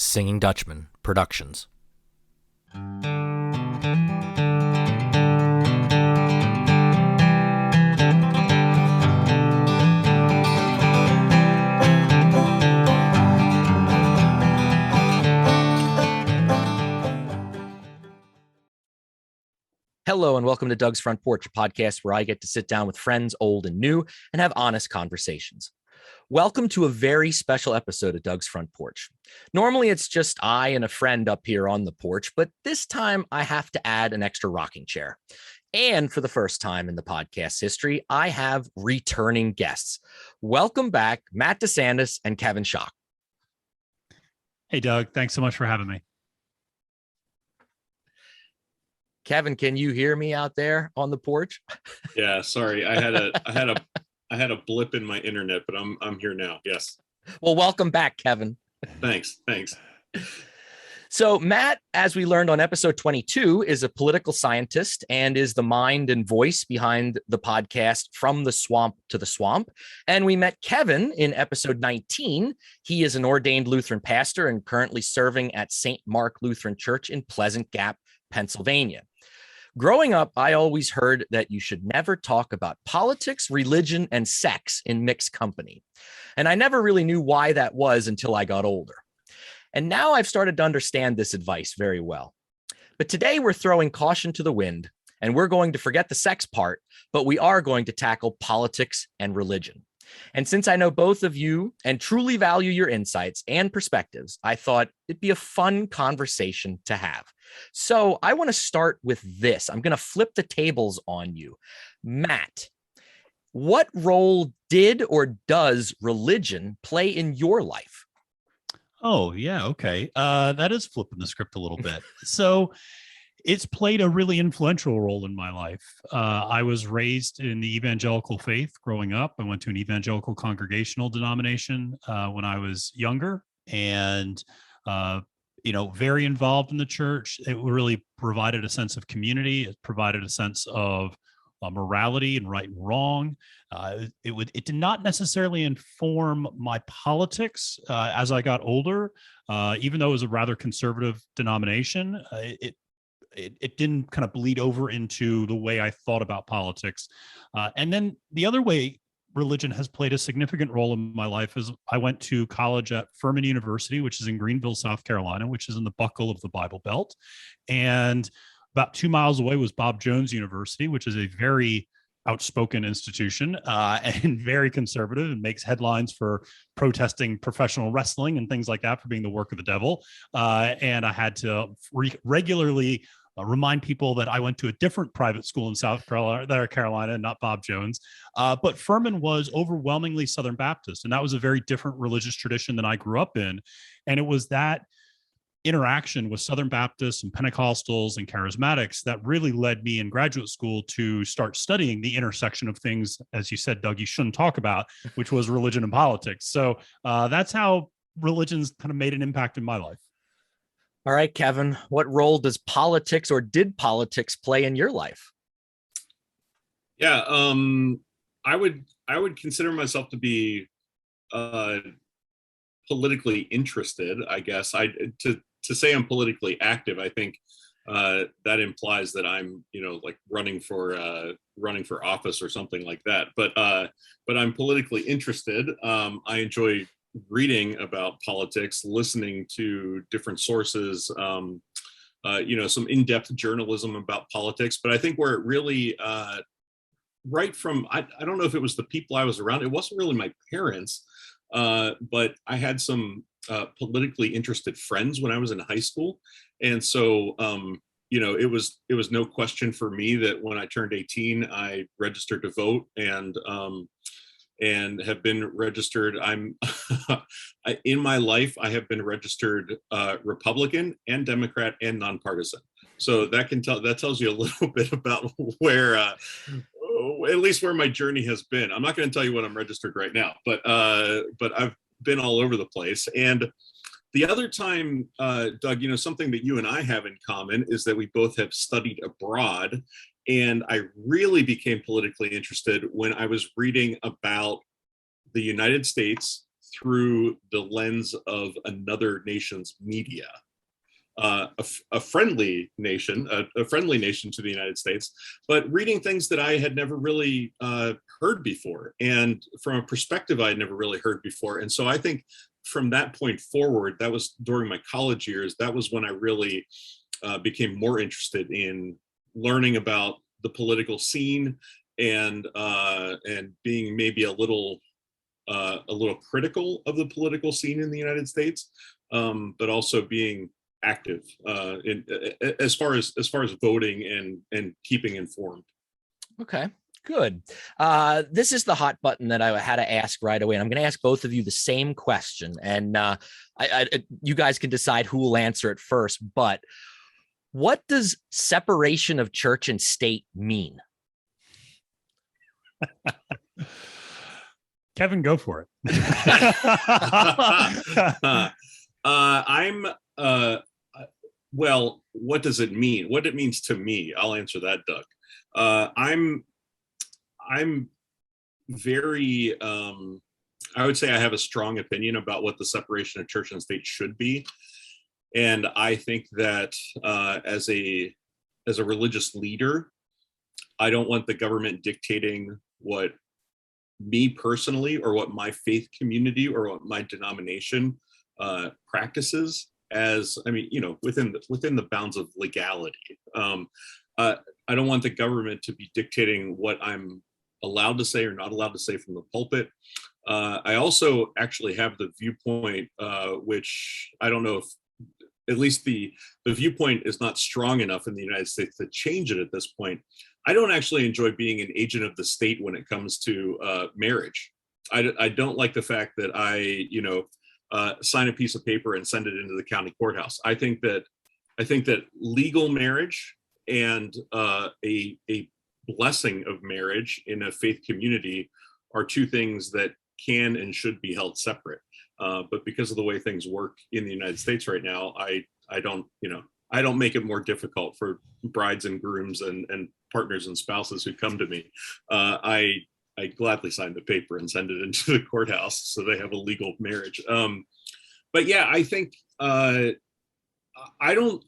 Singing Dutchman Productions. Hello and welcome to Doug's Front Porch, a podcast where I get to sit down with friends old and new and have honest conversations. Welcome to a very special episode of Doug's Front Porch. Normally it's just I and a friend up here on the porch, but this time I have to add an extra rocking chair. And for the first time in the podcast history, I have returning guests. Welcome back, Matt DeSantis and Kevin Schock. Hey, Doug. Thanks so much for having me. Kevin, can you hear me out there on the porch? Yeah, sorry. I had a blip in my internet, but I'm here now. Yes. Well, welcome back, Kevin. Thanks. So Matt, as we learned on episode 22, is a political scientist and is the mind and voice behind the podcast From the Swamp to the Swamp. And we met Kevin in episode 19. He is an ordained Lutheran pastor and currently serving at St. Mark Lutheran Church in Pleasant Gap, Pennsylvania. Growing up, I always heard that you should never talk about politics, religion, and sex in mixed company. And I never really knew why that was until I got older. And now I've started to understand this advice very well. But today we're throwing caution to the wind, and we're going to forget the sex part, but we are going to tackle politics and religion. And since I know both of you and truly value your insights and perspectives, I thought it'd be a fun conversation to have. So I want to start with this. I'm going to flip the tables on you. Matt, what role did or does religion play in your life? Oh, yeah. Okay. That is flipping the script a little bit. So it's played a really influential role in my life. I was raised in the evangelical faith growing up. I went to an evangelical congregational denomination when I was younger and, very involved in the church. It really provided a sense of community. It provided a sense of morality and right and wrong. It did not necessarily inform my politics as I got older, even though it was a rather conservative denomination. It didn't kind of bleed over into the way I thought about politics. And then the other way religion has played a significant role in my life is I went to college at Furman University, which is in Greenville, South Carolina, which is in the buckle of the Bible Belt. And about 2 miles away was Bob Jones University, which is a very outspoken institution and very conservative and makes headlines for protesting professional wrestling and things like that for being the work of the devil. And I had to regularly remind people that I went to a different private school in South Carolina, not Bob Jones. But Furman was overwhelmingly Southern Baptist, and that was a very different religious tradition than I grew up in. And it was that interaction with Southern Baptists and Pentecostals and charismatics that really led me in graduate school to start studying the intersection of things, as you said, Doug, you shouldn't talk about, which was religion and politics. So that's how religion's kind of made an impact in my life. All right, Kevin, what role does politics or did politics play in your life? Yeah, I would consider myself to be politically interested, I guess. To say I'm politically active, I think that implies that I'm, like running for office or something like that. But I'm politically interested. I enjoy reading about politics, listening to different sources, some in-depth journalism about politics. But I think where it really, right from, I don't know if it was the people I was around, it wasn't really my parents, but I had some politically interested friends when I was in high school. And so, it was no question for me that when I turned 18, I registered to vote and have been registered. In my life, I have been registered Republican and Democrat and nonpartisan. So that tells you a little bit about where, at least where my journey has been. I'm not going to tell you what I'm registered right now, but I've been all over the place. And the other time, Doug, something that you and I have in common is that we both have studied abroad. And I really became politically interested when I was reading about the United States through the lens of another nation's media. A friendly nation to the United States, but reading things that I had never really heard before, and from a perspective I had never really heard before. And so I think from that point forward, that was during my college years, that was when I really became more interested in learning about the political scene, and being maybe a little critical of the political scene in the United States, but also being active as far as voting and keeping informed. Okay, good. This is the hot button that I had to ask right away. And I'm going to ask both of you the same question, and you guys can decide who will answer it first. But what does separation of church and state mean? Kevin, go for it. Well, what does it mean? What it means to me, I'll answer that, Doug. I'm very, I would say I have a strong opinion about what the separation of church and state should be. And I think that as a religious leader, I don't want the government dictating what me personally, or what my faith community, or what my denomination practices, as, I mean, within the bounds of legality. I don't want the government to be dictating what I'm allowed to say or not allowed to say from the pulpit. I also actually have the viewpoint, which I don't know if, at least the viewpoint is not strong enough in the United States to change it at this point. I don't actually enjoy being an agent of the state when it comes to marriage. I don't like the fact that I, sign a piece of paper and send it into the county courthouse. I think that legal marriage and a blessing of marriage in a faith community are two things that can and should be held separate. But because of the way things work in the United States right now, I don't make it more difficult for brides and grooms and partners and spouses who come to me. I gladly sign the paper and send it into the courthouse so they have a legal marriage. But yeah, I think I don't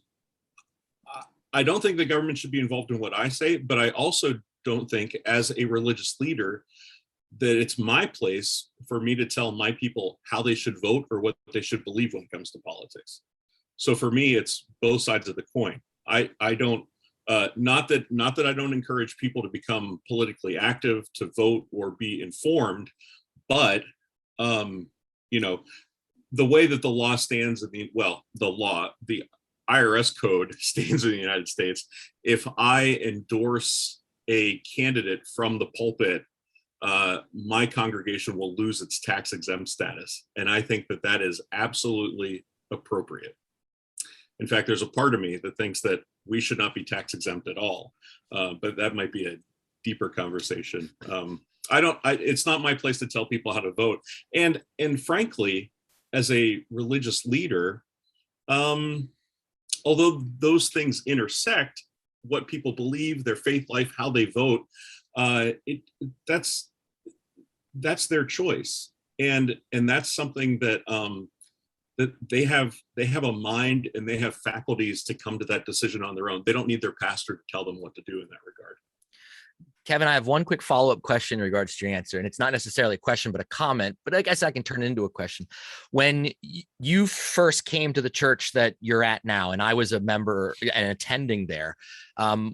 think the government should be involved in what I say, but I also don't think, as a religious leader, that it's my place for me to tell my people how they should vote or what they should believe when it comes to politics. So for me, it's both sides of the coin. I don't, not that I don't encourage people to become politically active, to vote or be informed, but the way that the law stands the IRS code stands in the United States, if I endorse a candidate from the pulpit, my congregation will lose its tax exempt status. And I think that is absolutely appropriate. In fact, there's a part of me that thinks that we should not be tax exempt at all. But that might be a deeper conversation. It's not my place to tell people how to vote. And frankly, as a religious leader, although those things intersect, what people believe, their faith life, how they vote, that's their choice, and that's something that that they have a mind and they have faculties to come to that decision on their own. They don't need their pastor to tell them what to do in that regard. Kevin, I have one quick follow-up question in regards to your answer, and it's not necessarily a question, but a comment, but I guess I can turn it into a question. When you first came to the church that you're at now, and I was a member and attending there,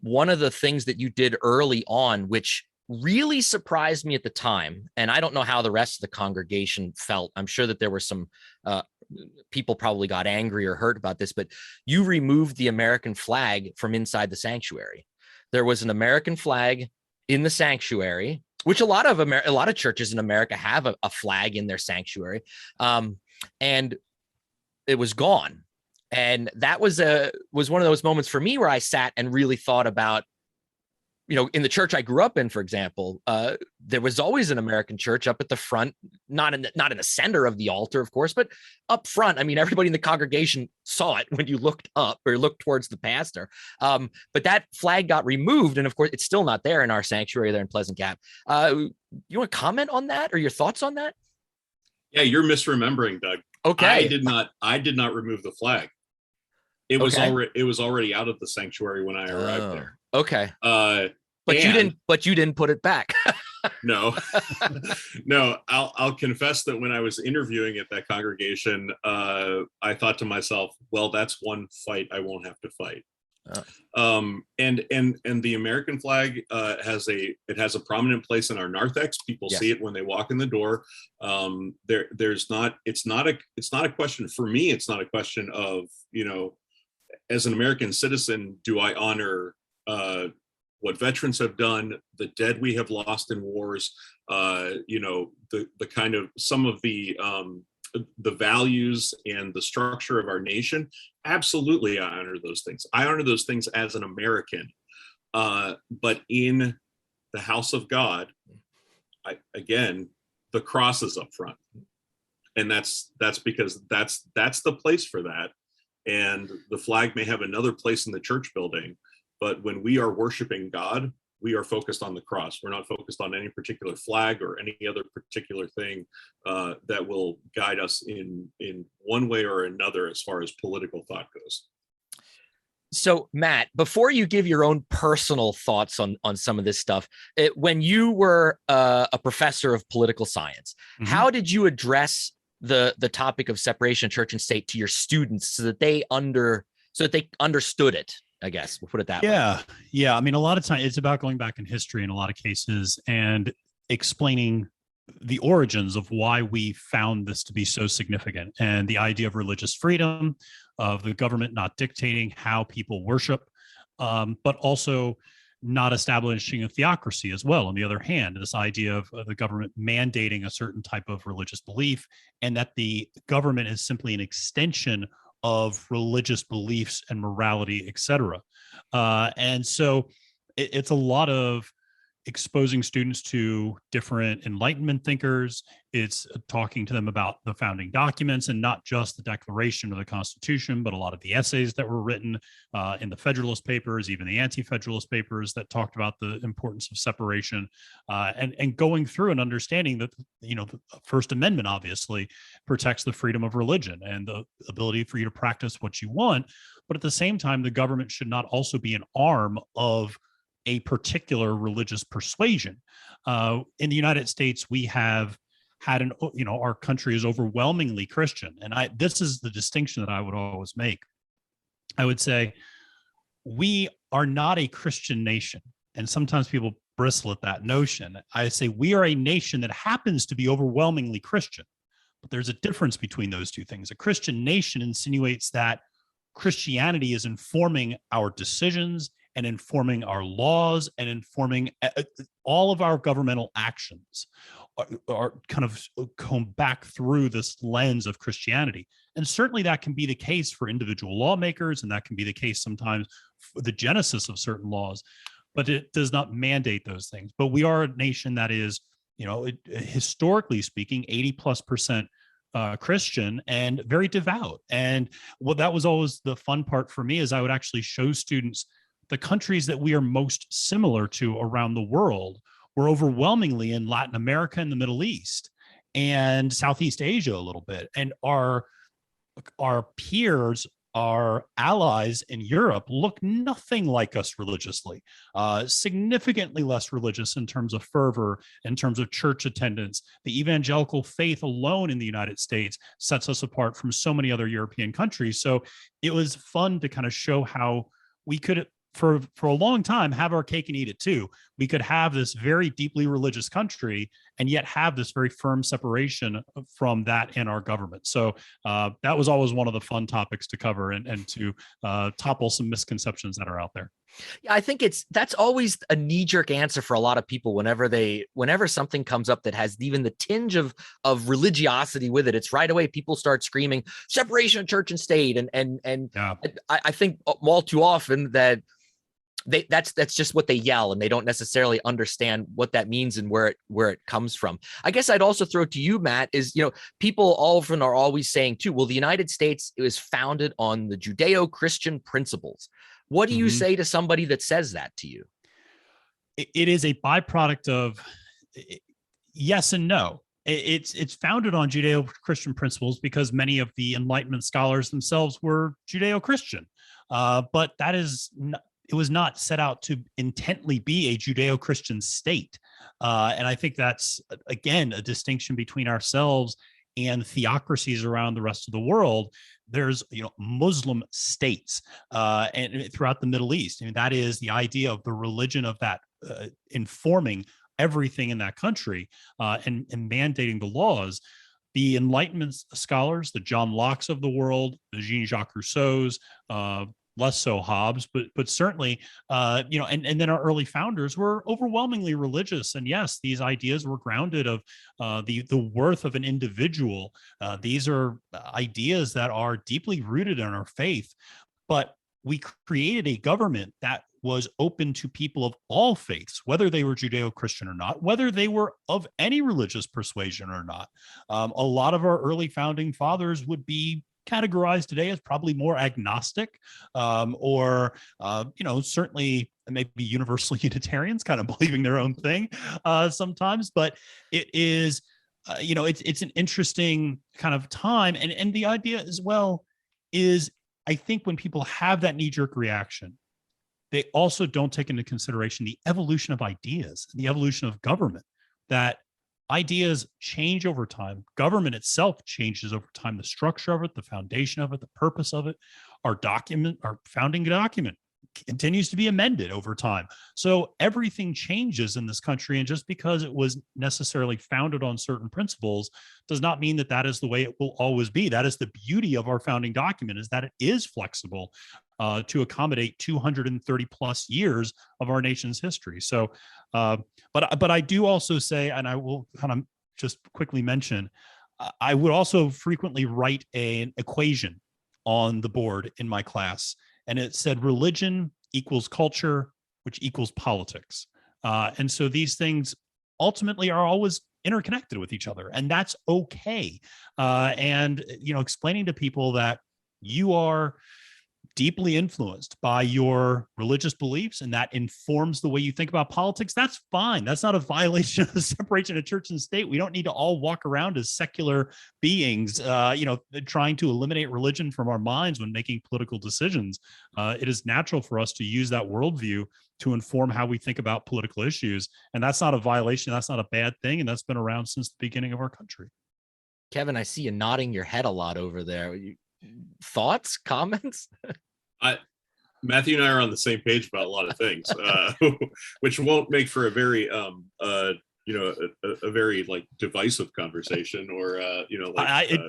one of the things that you did early on, which really surprised me at the time, and I don't know how the rest of the congregation felt. I'm sure that there were some people probably got angry or hurt about this, but you removed the American flag from inside the sanctuary. There was an American flag in the sanctuary, which a lot of churches in America have a flag in their sanctuary, and it was gone. And that was one of those moments for me where I sat and really thought about, in the church I grew up in, for example, there was always an American church up at the front, not in the center of the altar, of course, but up front. I mean, everybody in the congregation saw it when you looked up or looked towards the pastor. But that flag got removed, and of course, it's still not there in our sanctuary there in Pleasant Gap. You want to comment on that or your thoughts on that? Yeah, you're misremembering, Doug. Okay. I did not remove the flag. It was already out of the sanctuary when I arrived there. Okay. But you didn't put it back. No, no. I'll confess that when I was interviewing at that congregation, I thought to myself, well, that's one fight I won't have to fight. And the American flag has a prominent place in our narthex. People see it when they walk in the door. It's not a question for me. It's not a question of, as an American citizen, do I honor what veterans have done, the dead we have lost in wars, the kind of some of the values and the structure of our nation. Absolutely, I honor those things. I honor those things as an American. But in the house of God, the cross is up front. And that's because that's the place for that. And the flag may have another place in the church building, but when we are worshiping God, we are focused on the cross. We're not focused on any particular flag or any other particular thing that will guide us in one way or another as far as political thought goes. So, Matt, before you give your own personal thoughts on some of this stuff, when you were a professor of political science, how did you address the topic of separation of church and state to your students so that they understood it? I guess we'll put it that way. Yeah. I mean, a lot of times it's about going back in history in a lot of cases and explaining the origins of why we found this to be so significant, and the idea of religious freedom, of the government not dictating how people worship, but also not establishing a theocracy as well. On the other hand, this idea of the government mandating a certain type of religious belief, and that the government is simply an extension of religious beliefs and morality, etc. And so it's a lot of exposing students to different Enlightenment thinkers. It's talking to them about the founding documents, and not just the Declaration or the Constitution, but a lot of the essays that were written in the Federalist Papers, even the Anti-Federalist Papers that talked about the importance of separation, and going through and understanding that, the First Amendment obviously protects the freedom of religion and the ability for you to practice what you want. But at the same time, the government should not also be an arm of a particular religious persuasion. In the United States, we have had our country is overwhelmingly Christian. And this is the distinction that I would always make. I would say we are not a Christian nation. And sometimes people bristle at that notion. I say we are a nation that happens to be overwhelmingly Christian. But there's a difference between those two things. A Christian nation insinuates that Christianity is informing our decisions and informing our laws and informing all of our governmental actions, are kind of come back through this lens of Christianity. And certainly that can be the case for individual lawmakers, and that can be the case sometimes for the genesis of certain laws, but it does not mandate those things. But we are a nation that is, historically speaking, 80+% Christian and very devout. And that was always the fun part for me, is I would actually show students the countries that we are most similar to around the world were overwhelmingly in Latin America and the Middle East and Southeast Asia a little bit. And our peers, our allies in Europe, look nothing like us religiously, significantly less religious in terms of fervor, in terms of church attendance. The evangelical faith alone in the United States sets us apart from so many other European countries. So it was fun to kind of show how we could, for a long time, have our cake and eat it too. We could have this very deeply religious country and yet have this very firm separation from that in our government. So that was always one of the fun topics to cover and to topple some misconceptions that are out there. Yeah, I think that's always a knee-jerk answer for a lot of people whenever something comes up that has even the tinge of religiosity with it. It's right away people start screaming separation of church and state, and yeah. I think all too often that that's just what they yell, and they don't necessarily understand what that means and where it comes from. I guess I'd also throw to you, Matt, is, people often are always saying too, well, the United States was founded on the Judeo-Christian principles. What do you say to somebody that says that to you? It is a byproduct of yes and no. it's founded on Judeo-Christian principles because many of the Enlightenment scholars themselves were Judeo-Christian. But that is it was not set out to intently be a Judeo-Christian state. And I think that's, again, a distinction between ourselves and theocracies around the rest of the world. There's, Muslim states and throughout the Middle East. I mean, that is the idea of the religion of that informing everything in that country and mandating the laws. The Enlightenment scholars, the John Locke's of the world, the Jean-Jacques Rousseau's, less so Hobbes, but certainly, and then our early founders were overwhelmingly religious. And yes, these ideas were grounded of the worth of an individual. These are ideas that are deeply rooted in our faith, but we created a government that was open to people of all faiths, whether they were Judeo-Christian or not, whether they were of any religious persuasion or not. A lot of our early founding fathers would be categorized today as probably more agnostic, or certainly maybe universal Unitarians, kind of believing their own thing sometimes. But it is, it's an interesting kind of time, and the idea as well is, I think when people have that knee-jerk reaction, they also don't take into consideration the evolution of ideas, the evolution of government, that ideas change over time. Government itself changes over time. The structure of it, the foundation of it, the purpose of it, our founding document continues to be amended over time. So everything changes in this country. And just because it was necessarily founded on certain principles does not mean that that is the way it will always be. That is the beauty of our founding document, is that it is flexible to accommodate 230 plus years of our nation's history. So, but I do also say, and I will kind of just quickly mention, I would also frequently write an equation on the board in my class, and it said religion equals culture, which equals politics. And so these things ultimately are always interconnected with each other, and that's okay. And, explaining to people that you are deeply influenced by your religious beliefs and that informs the way you think about politics, that's fine. That's not a violation of the separation of church and state. We don't need to all walk around as secular beings, trying to eliminate religion from our minds when making political decisions. It is natural for us to use that worldview to inform how we think about political issues. And that's not a violation. That's not a bad thing. And that's been around since the beginning of our country. Kevin, I see you nodding your head a lot over there. Thoughts, comments? Matthew and I are on the same page about a lot of things, which won't make for a very, a very like divisive conversation, or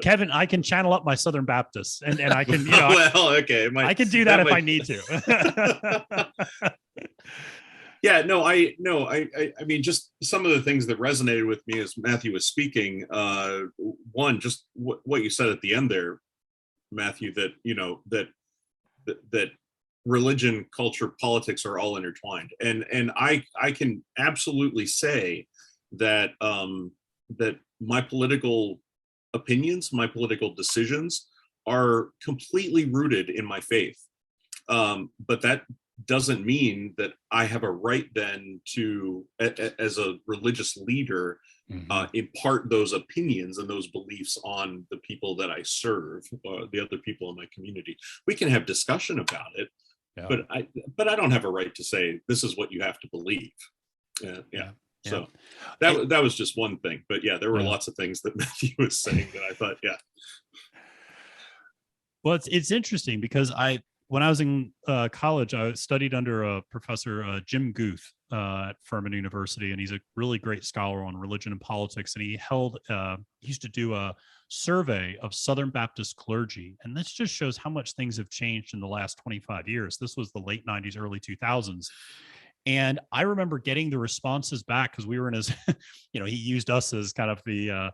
Kevin, I can channel up my Southern Baptists, and I can, well, okay, I can do that if I need to. Yeah, I mean, just some of the things that resonated with me as Matthew was speaking. One, just what you said at the end there, Matthew, that that religion, culture, politics are all intertwined, and I can absolutely say that that my political opinions, my political decisions are completely rooted in my faith, but that doesn't mean that I have a right then to, as a religious leader, impart those opinions and those beliefs on the people that I serve, the other people in my community. We can have discussion about it, but I don't have a right to say this is what you have to believe. So that was just one thing, but there were lots of things that Matthew was saying that I thought, Well, it's interesting because when I was in college, I studied under a professor, Jim Guth, at Furman University, and he's a really great scholar on religion and politics. And he used to do a survey of Southern Baptist clergy, and this just shows how much things have changed in the last 25 years. This was the late 90s, early 2000s. And I remember getting the responses back because we were in his, he used us as kind of the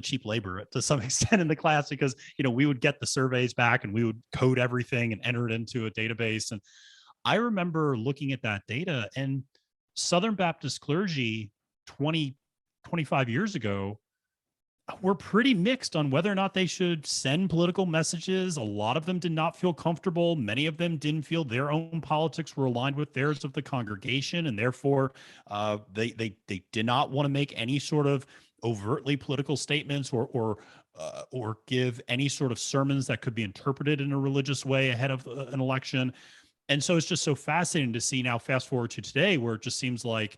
cheap labor to some extent in the class, because we would get the surveys back and we would code everything and enter it into a database. And I remember looking at that data, and Southern Baptist clergy 25 years ago were pretty mixed on whether or not they should send political messages. A lot of them did not feel comfortable. Many of them didn't feel their own politics were aligned with theirs of the congregation, and therefore they did not want to make any sort of overtly political statements or give any sort of sermons that could be interpreted in a religious way ahead of an election. And so it's just so fascinating to see now, fast forward to today, where it just seems like,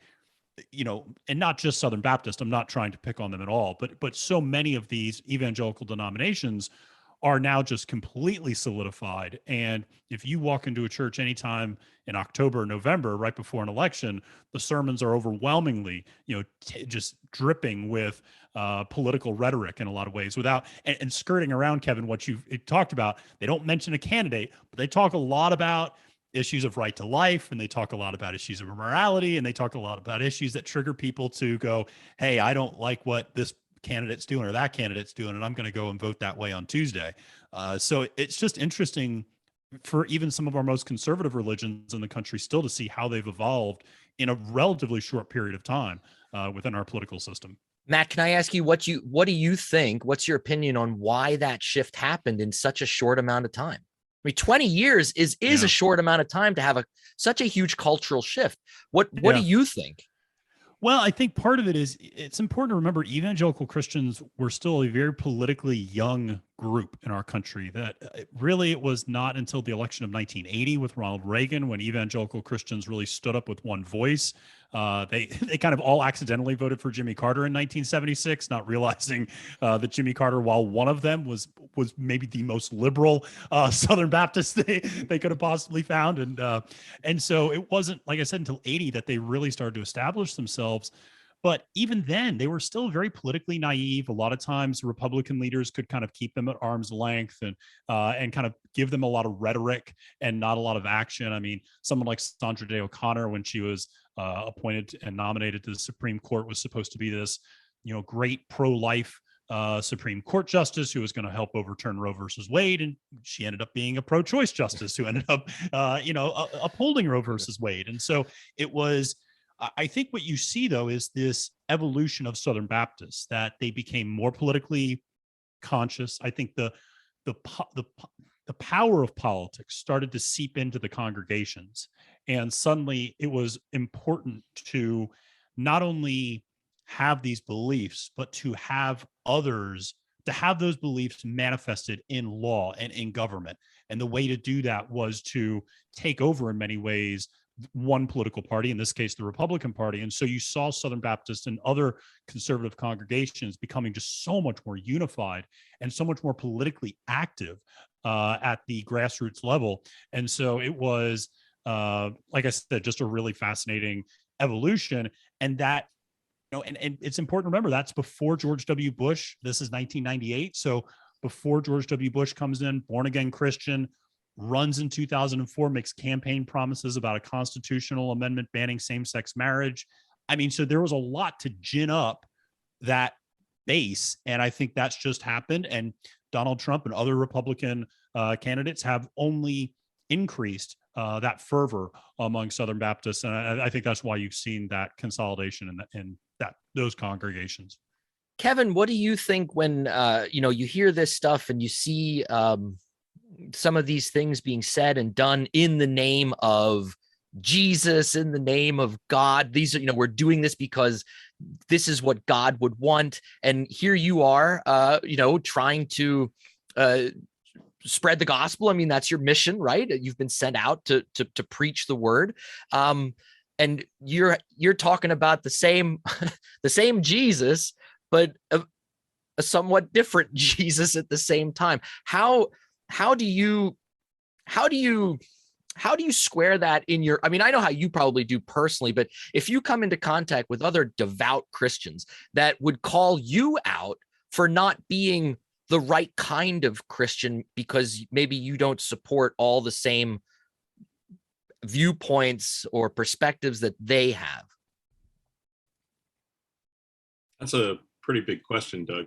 and not just Southern Baptist, I'm not trying to pick on them at all, but so many of these evangelical denominations are now just completely solidified. And if you walk into a church anytime in October or November, right before an election, the sermons are overwhelmingly, just dripping with political rhetoric in a lot of ways, without and skirting around, Kevin, what you've talked about. They don't mention a candidate, but they talk a lot about issues of right to life, and they talk a lot about issues of morality, and they talk a lot about issues that trigger people to go, hey, I don't like what this candidate's doing or that candidate's doing, and I'm going to go and vote that way on Tuesday. So it's just interesting for even some of our most conservative religions in the country still to see how they've evolved in a relatively short period of time within our political system. Matt, can I ask you what do you think? What's your opinion on why that shift happened in such a short amount of time? I mean, 20 years is a short amount of time to have such a huge cultural shift. What do you think? Well, I think part of it is it's important to remember evangelical Christians were still a very politically young group in our country. That really it was not until the election of 1980 with Ronald Reagan when evangelical Christians really stood up with one voice. They kind of all accidentally voted for Jimmy Carter in 1976, not realizing that Jimmy Carter, while one of them was maybe the most liberal Southern Baptist they could have possibly found, and so it wasn't, like I said, until 80 that they really started to establish themselves. But even then, they were still very politically naive. A lot of times, Republican leaders could kind of keep them at arm's length and kind of give them a lot of rhetoric and not a lot of action. I mean, someone like Sandra Day O'Connor, when she was appointed and nominated to the Supreme Court, was supposed to be this, great pro-life Supreme Court justice who was going to help overturn Roe versus Wade, and she ended up being a pro-choice justice who ended up, upholding Roe versus Wade. And so it was. I think what you see, though, is this evolution of Southern Baptists, that they became more politically conscious. I think the power of politics started to seep into the congregations, and suddenly it was important to not only have these beliefs, but to have others, to have those beliefs manifested in law and in government. And the way to do that was to take over, in many ways, one political party, in this case, the Republican Party. And so you saw Southern Baptists and other conservative congregations becoming just so much more unified and so much more politically active at the grassroots level. And so it was, like I said, just a really fascinating evolution. And that, and it's important to remember that's before George W. Bush. This is 1998. So before George W. Bush comes in, born again Christian, runs in 2004, makes campaign promises about a constitutional amendment banning same-sex marriage. I mean, so there was a lot to gin up that base, and I think that's just happened. And Donald Trump and other Republican candidates have only increased that fervor among Southern Baptists, and I think that's why you've seen that consolidation in those congregations. Kevin, what do you think when you hear this stuff and you see some of these things being said and done in the name of Jesus, in the name of God? These are, we're doing this because this is what God would want. And here you are, trying to spread the gospel. I mean, that's your mission, right? You've been sent out to preach the word. And you're talking about the same Jesus, but a somewhat different Jesus at the same time. How do you square that in your, I mean, I know how you probably do personally, but if you come into contact with other devout Christians that would call you out for not being the right kind of Christian because maybe you don't support all the same viewpoints or perspectives that they have. That's a pretty big question, Doug.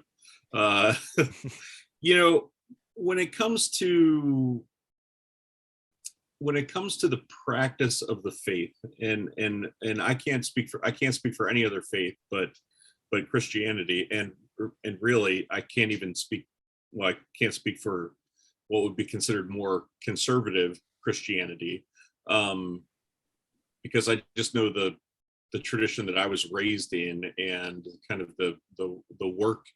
When it comes to the practice of the faith, and I can't speak for any other faith, but Christianity, and really I can't speak for what would be considered more conservative Christianity, because I just know the tradition that I was raised in, and kind of the work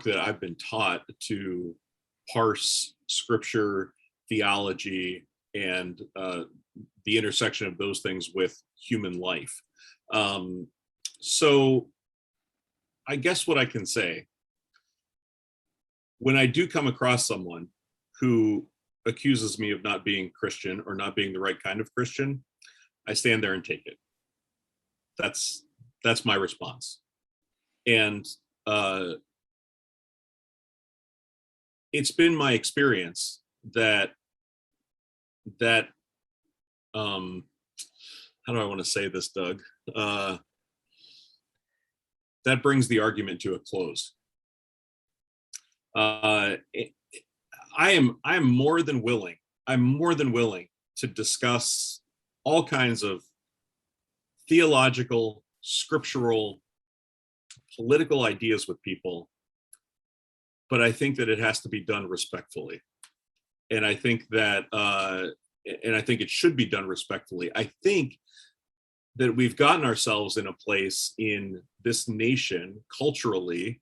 that I've been taught to parse scripture, theology, and the intersection of those things with human life. So I guess what I can say, when I do come across someone who accuses me of not being Christian or not being the right kind of Christian, I stand there and take it. That's my response. And it's been my experience that how do I want to say this, Doug? That brings the argument to a close. I am more than willing. I'm more than willing to discuss all kinds of theological, scriptural, political ideas with people, but I think that it has to be done respectfully. And I think that, and I think it should be done respectfully. I think that we've gotten ourselves in a place in this nation culturally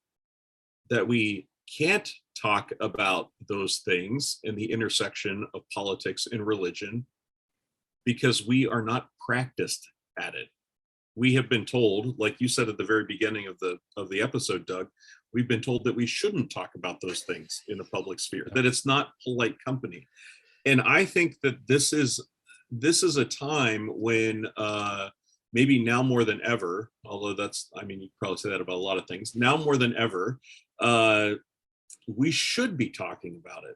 that we can't talk about those things in the intersection of politics and religion because we are not practiced at it. We have been told, like you said at the very beginning of the episode, Doug, we've been told that we shouldn't talk about those things in the public sphere, that it's not polite company. And I think that this is a time when maybe now more than ever, although you probably say that about a lot of things, now more than ever, we should be talking about it.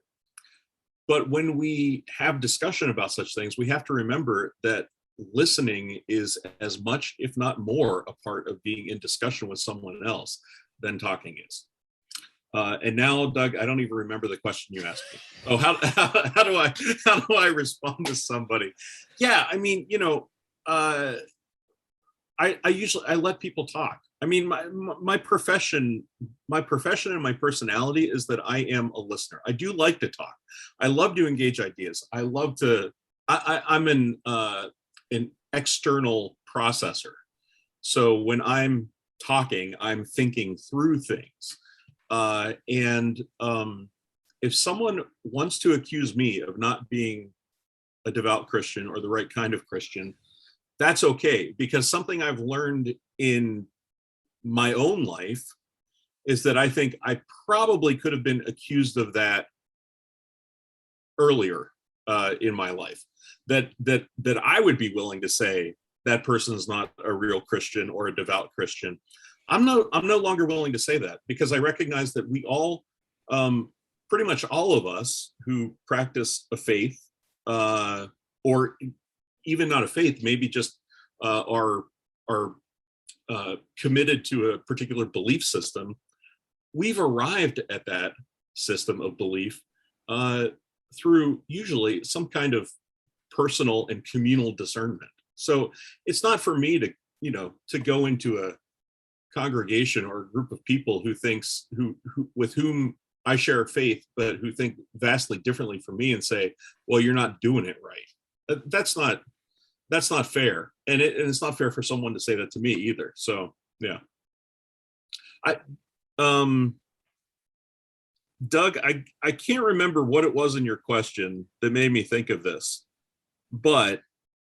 But when we have discussion about such things, we have to remember that listening is as much, if not more, a part of being in discussion with someone else than talking is. And now, Doug, I don't even remember the question you asked me. Oh, how do I respond to somebody? Yeah, I mean, I usually let people talk. I mean, my profession and my personality is that I am a listener. I do like to talk. I love to engage ideas. I love to. I'm an external processor. So when I'm talking, I'm thinking through things. And if someone wants to accuse me of not being a devout Christian or the right kind of Christian, that's okay, because something I've learned in my own life is that I think I probably could have been accused of that earlier in my life. That I would be willing to say that person is not a real Christian or a devout Christian. I'm no longer willing to say that, because I recognize that we all, pretty much all of us who practice a faith, or even not a faith, maybe just are committed to a particular belief system, we've arrived at that system of belief through usually some kind of personal and communal discernment. So it's not for me to go into a congregation or a group of people who with whom I share faith, but who think vastly differently from me and say, well, you're not doing it right. That's not fair. And it's not fair for someone to say that to me either. So, yeah. Doug, I can't remember what it was in your question that made me think of this, but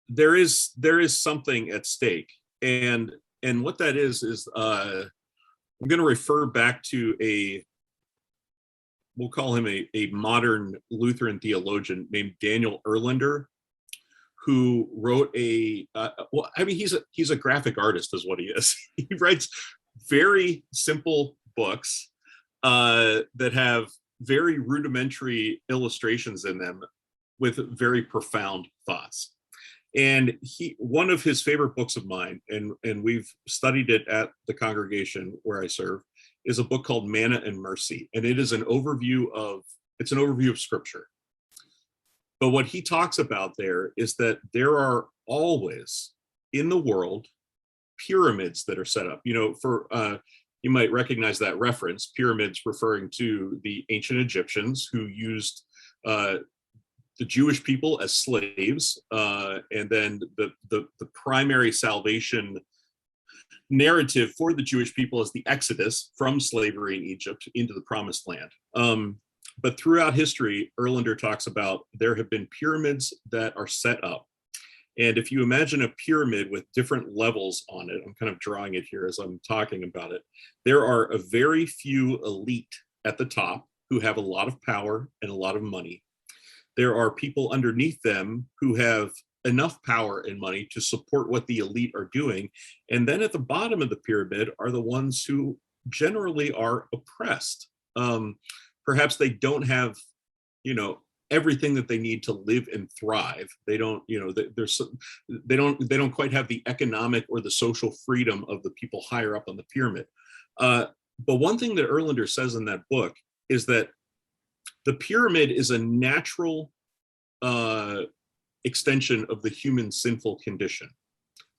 there is something at stake. And what that is I'm going to refer back to we'll call him a modern Lutheran theologian named Daniel Erlander, who wrote he's a graphic artist is what he is. He writes very simple books that have very rudimentary illustrations in them with very profound thoughts. And one of his favorite books of mine, and we've studied it at the congregation where I serve, is a book called Manna and Mercy. And it is an overview of scripture. But what he talks about there is that there are always in the world pyramids that are set up. You might recognize that reference, pyramids referring to the ancient Egyptians who used the Jewish people as slaves, and then the primary salvation narrative for the Jewish people is the exodus from slavery in Egypt into the promised land. But throughout history, Erlander talks about there have been pyramids that are set up. And if you imagine a pyramid with different levels on it, I'm kind of drawing it here as I'm talking about it, there are a very few elite at the top who have a lot of power and a lot of money. There are people underneath them who have enough power and money to support what the elite are doing. And then at the bottom of the pyramid are the ones who generally are oppressed. Perhaps they don't have, everything that they need to live and thrive. They don't, they don't quite have the economic or the social freedom of the people higher up on the pyramid. But one thing that Erlander says in that book is that the pyramid is a natural extension of the human sinful condition,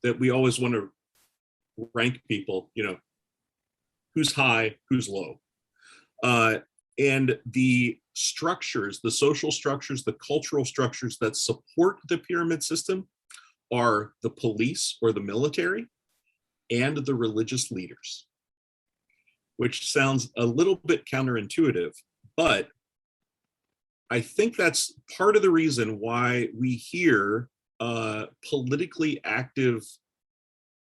that we always want to rank people, who's high, who's low. And the structures, the social structures, the cultural structures that support the pyramid system are the police or the military and the religious leaders, which sounds a little bit counterintuitive, but I think that's part of the reason why we hear politically active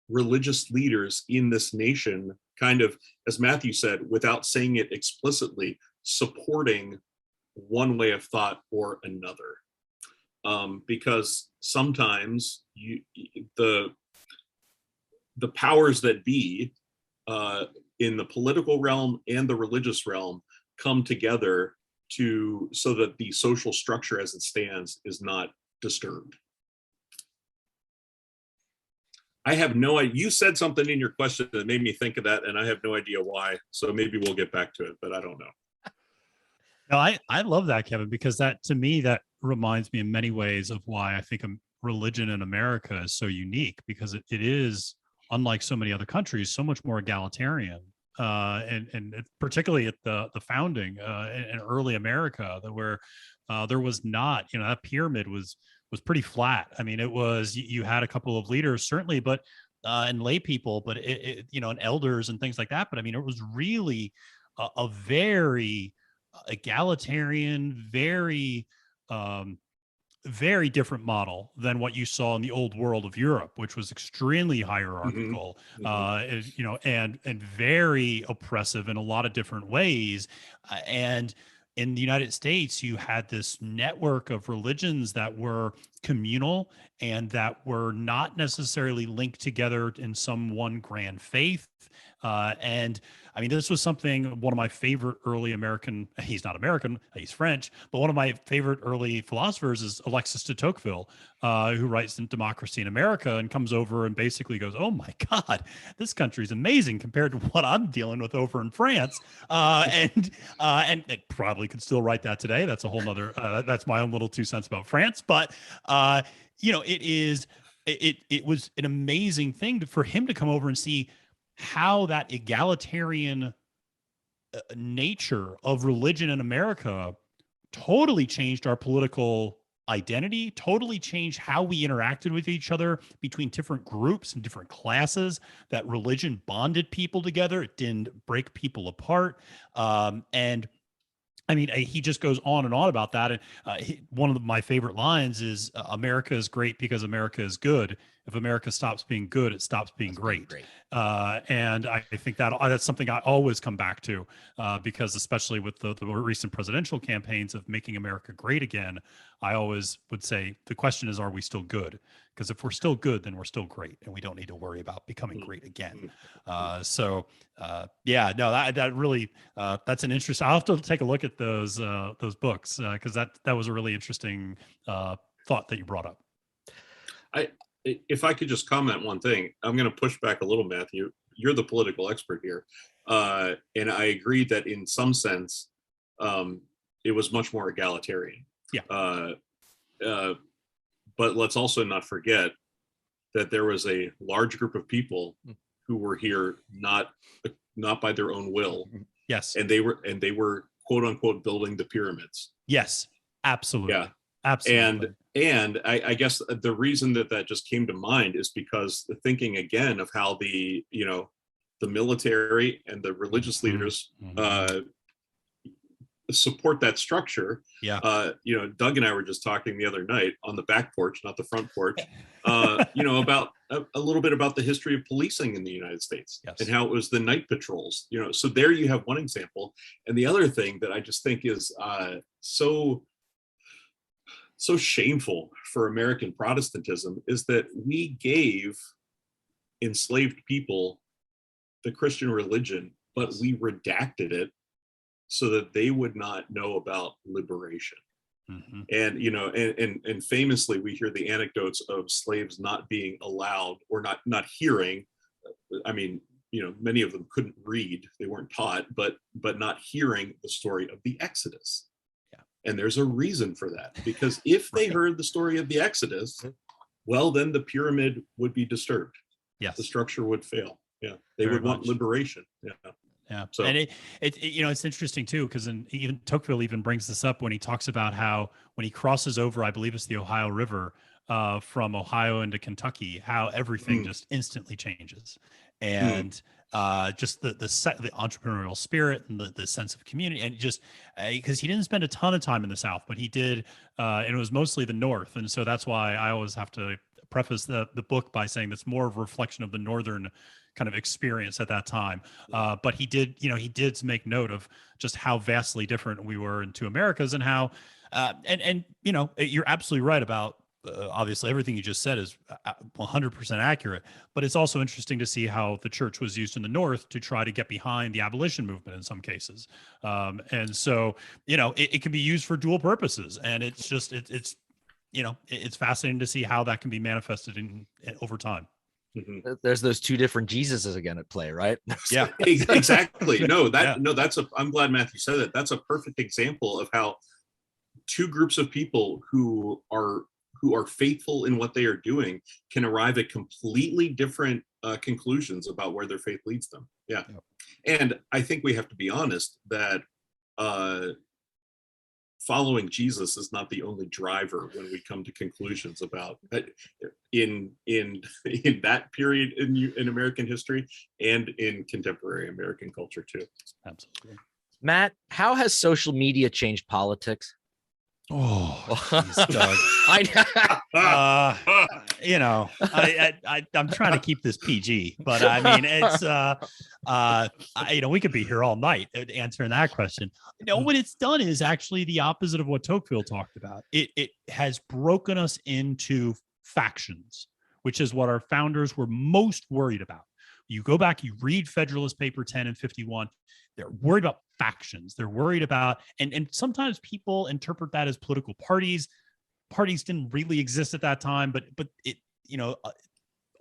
religious leaders in this nation kind of, as Matthew said, without saying it explicitly, supporting one way of thought or another. Because sometimes the powers that be in the political realm and the religious realm come together so that the social structure as it stands is not disturbed. I have no idea. You said something in your question that made me think of that, and I have no idea why. So maybe we'll get back to it, but I don't know. No, I love that, Kevin, because that, to me, that reminds me in many ways of why I think religion in America is so unique, because it is, unlike so many other countries, so much more egalitarian. And particularly at the founding in early America, where there was not, that pyramid was pretty flat. I mean, it was, you had a couple of leaders certainly, but and lay people, but and elders and things like that. But I mean, it was really a very egalitarian, very very different model than what you saw in the old world of Europe, which was extremely hierarchical, and very oppressive in a lot of different ways. And in the United States, you had this network of religions that were communal and that were not necessarily linked together in some one grand faith. And I mean, this was something, one of my favorite early American, he's not American, he's French, but one of my favorite early philosophers is Alexis de Tocqueville, who writes in Democracy in America and comes over and basically goes, oh my God, this country is amazing compared to what I'm dealing with over in France. And it probably could still write that today. That's a whole nother, that's my own little 2 cents about France. But, it was an amazing thing for him to come over and see how that egalitarian nature of religion in America totally changed our political identity, totally changed how we interacted with each other between different groups and different classes, that religion bonded people together. It didn't break people apart. And I mean, he just goes on and on about that. And one of my favorite lines is, America is great because America is good. If America stops being good, it stops being great. And I think that's something I always come back to, because especially with the recent presidential campaigns of making America great again, I always would say the question is, are we still good? Because if we're still good, then we're still great, and we don't need to worry about becoming great again. That really, that's an interesting. I'll have to take a look at those books, because that was a really interesting thought that you brought up. If I could just comment one thing, I'm going to push back a little, Matthew. You're the political expert here. And I agree that in some sense, it was much more egalitarian. Yeah. But let's also not forget that there was a large group of people who were here not by their own will. Yes. And they were quote unquote building the pyramids. Yes, absolutely. Yeah. Absolutely. And I guess the reason that just came to mind is because thinking again of how the military and the religious leaders support that structure. Yeah. Doug and I were just talking the other night on the back porch, not the front porch, about a little bit about the history of policing in the United States. Yes. And how it was the night patrols, so there you have one example. And the other thing that I just think is so shameful for American Protestantism is that we gave enslaved people the Christian religion, but we redacted it so that they would not know about liberation. Mm-hmm. And famously, we hear the anecdotes of slaves not being allowed or not hearing. I mean, many of them couldn't read; they weren't taught, but not hearing the story of the Exodus. Yeah. And there's a reason for that, because if they heard the story of the Exodus, well, then the pyramid would be disturbed. Yes, the structure would fail. Yeah, they would want liberation. Yeah. Yeah. So, and it's interesting too, because even Tocqueville even brings this up when he talks about how when he crosses over, I believe it's the Ohio River, from Ohio into Kentucky, how everything just instantly changes. And just the entrepreneurial spirit and the sense of community, and just because he didn't spend a ton of time in the South, but he did, and it was mostly the North. And so that's why I always have to preface the book by saying that's more of a reflection of the Northern kind of experience at that time. But he did make note of just how vastly different we were in two Americas, and how, you're absolutely right about, obviously everything you just said is 100% accurate, but it's also interesting to see how the church was used in the North to try to get behind the abolition movement in some cases. And so, it can be used for dual purposes, and it's just, it's fascinating to see how that can be manifested in over time. Mm-hmm. There's those two different Jesuses again at play, right? Yeah, exactly. I'm glad Matthew said that. That's a perfect example of how two groups of people who are faithful in what they are doing can arrive at completely different conclusions about where their faith leads them. Yeah. And I think we have to be honest that following Jesus is not the only driver when we come to conclusions about in that period in American history and in contemporary American culture too. Absolutely. Matt, how has social media changed politics? Oh, geez, Doug. I'm trying to keep this PG, but I mean, it's, we could be here all night answering that question. What it's done is actually the opposite of what Tocqueville talked about. It has broken us into factions, which is what our founders were most worried about. You go back, you read Federalist Paper 10 and 51, they're worried about factions. They're worried about, and sometimes people interpret that as political parties. Parties didn't really exist at that time, but it,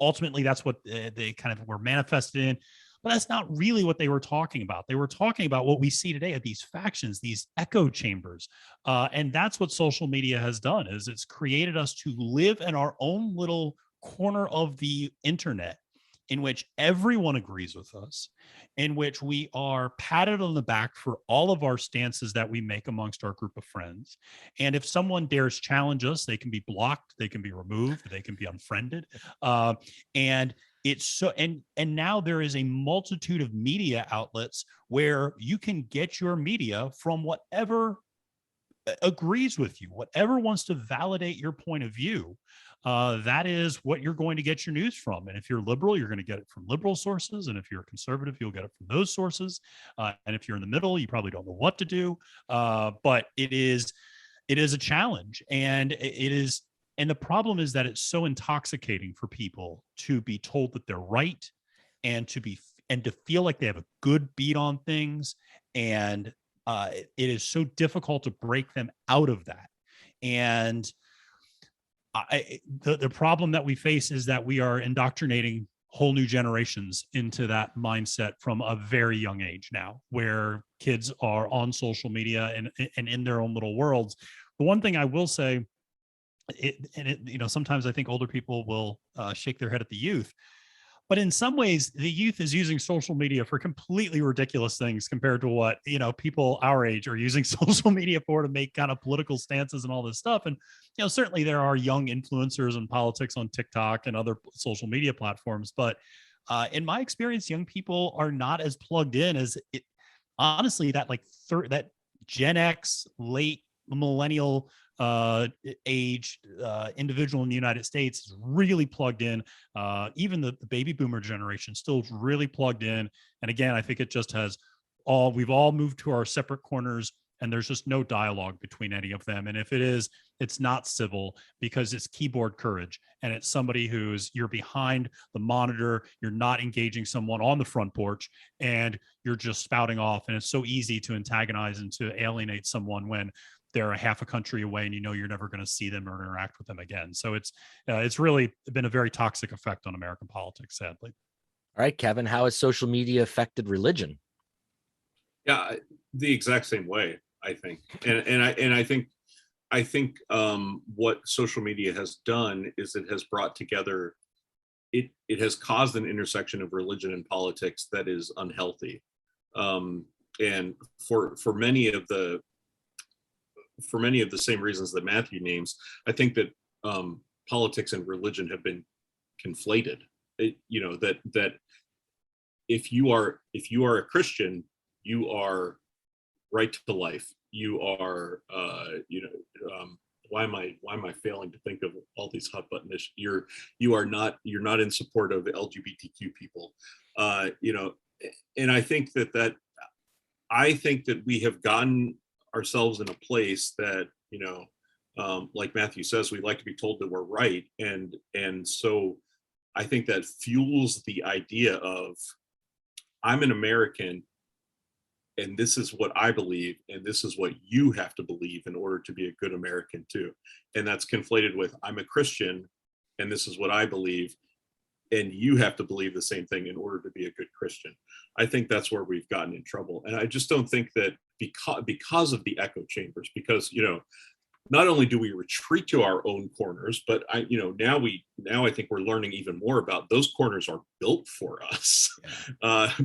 ultimately that's what they kind of were manifested in. But that's not really what they were talking about. They were talking about what we see today at these factions, these echo chambers. And that's what social media has done, is it's created us to live in our own little corner of the internet, in which everyone agrees with us, in which we are patted on the back for all of our stances that we make amongst our group of friends. And if someone dares challenge us, they can be blocked, they can be removed, they can be unfriended. And it's so, and now there is a multitude of media outlets where you can get your media from whatever agrees with you, whatever wants to validate your point of view. That is what you're going to get your news from. And if you're liberal, you're going to get it from liberal sources. And if you're conservative, you'll get it from those sources. And if you're in the middle, you probably don't know what to do. But it is a challenge. And and the problem is that it's so intoxicating for people to be told that they're right, and to feel like they have a good beat on things. And it is so difficult to break them out of that. And the problem that we face is that we are indoctrinating whole new generations into that mindset from a very young age now, where kids are on social media and in their own little worlds. The one thing I will say, sometimes I think older people will shake their head at the youth, But in some ways, the youth is using social media for completely ridiculous things compared to what, people our age are using social media for, to make kind of political stances and all this stuff. And, certainly there are young influencers in politics on TikTok and other social media platforms. But in my experience, young people are not as plugged in as it, honestly, that Gen X, late millennial age individual in the United States is really plugged in. Even the baby boomer generation still is really plugged in. And again, I think it just we've all moved to our separate corners, and there's just no dialogue between any of them. And if it is, it's not civil, because it's keyboard courage, and it's somebody you're behind the monitor, you're not engaging someone on the front porch, and you're just spouting off. And it's so easy to antagonize and to alienate someone when they're a half a country away and you're never going to see them or interact with them again. So it's really been a very toxic effect on American politics, sadly. All right, Kevin, how has social media affected religion? Yeah, the exact same way, I think. And I think what social media has done is it has brought together, it has caused an intersection of religion and politics that is unhealthy. And for many of the same reasons that Matthew names, I think that politics and religion have been conflated. That if you are a Christian, you are right to life. You are, why am I failing to think of all these hot button issues? You're not in support of LGBTQ people, and I think that we have gotten ourselves in a place that, like Matthew says, we like to be told that we're right. And so I think that fuels the idea of, I'm an American, and this is what I believe, and this is what you have to believe in order to be a good American too. And that's conflated with, I'm a Christian, and this is what I believe, and you have to believe the same thing in order to be a good Christian. I think that's where we've gotten in trouble. And I just don't think that because of the echo chambers, because, not only do we retreat to our own corners, but now I think we're learning even more about those corners are built for us,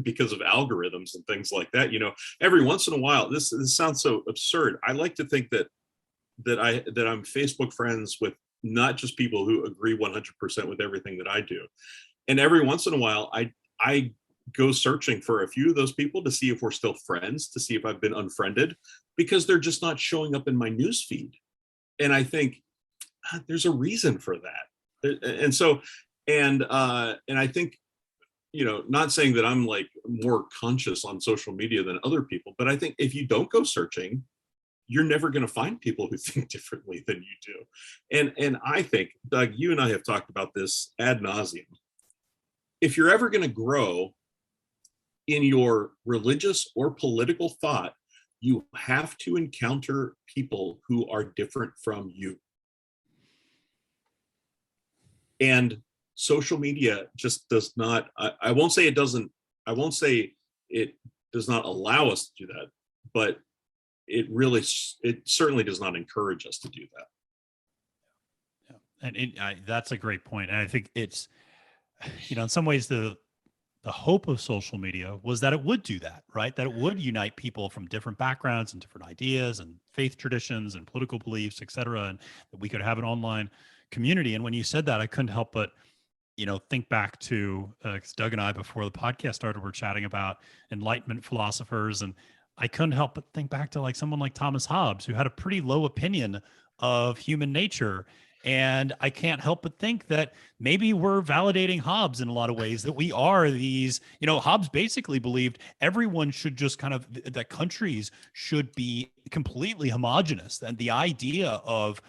because of algorithms and things like that. Every once in a while, this sounds so absurd. I like to think that I'm Facebook friends with not just people who agree 100% with everything that I do. And every once in a while, I go searching for a few of those people to see if we're still friends, to see if I've been unfriended, because they're just not showing up in my newsfeed. And I think there's a reason for that. And so, and I think, not saying that I'm like more conscious on social media than other people, but I think if you don't go searching, you're never going to find people who think differently than you do. And I think, Doug, you and I have talked about this ad nauseum. If you're ever going to grow in your religious or political thought, you have to encounter people who are different from you. And social media just does not, I won't say it does not allow us to do that, but it certainly does not encourage us to do that. Yeah. And that's a great point. And I think it's, in some ways, the hope of social media was that it would do that, right? That it would unite people from different backgrounds and different ideas and faith traditions and political beliefs, et cetera, and that we could have an online community. And when you said that, I couldn't help but, think back to, because Doug and I, before the podcast started, were chatting about Enlightenment philosophers. And I couldn't help but think back to someone like Thomas Hobbes, who had a pretty low opinion of human nature. And I can't help but think that maybe we're validating Hobbes in a lot of ways, that we are these, Hobbes basically believed everyone should just that countries should be completely homogenous. And the idea of,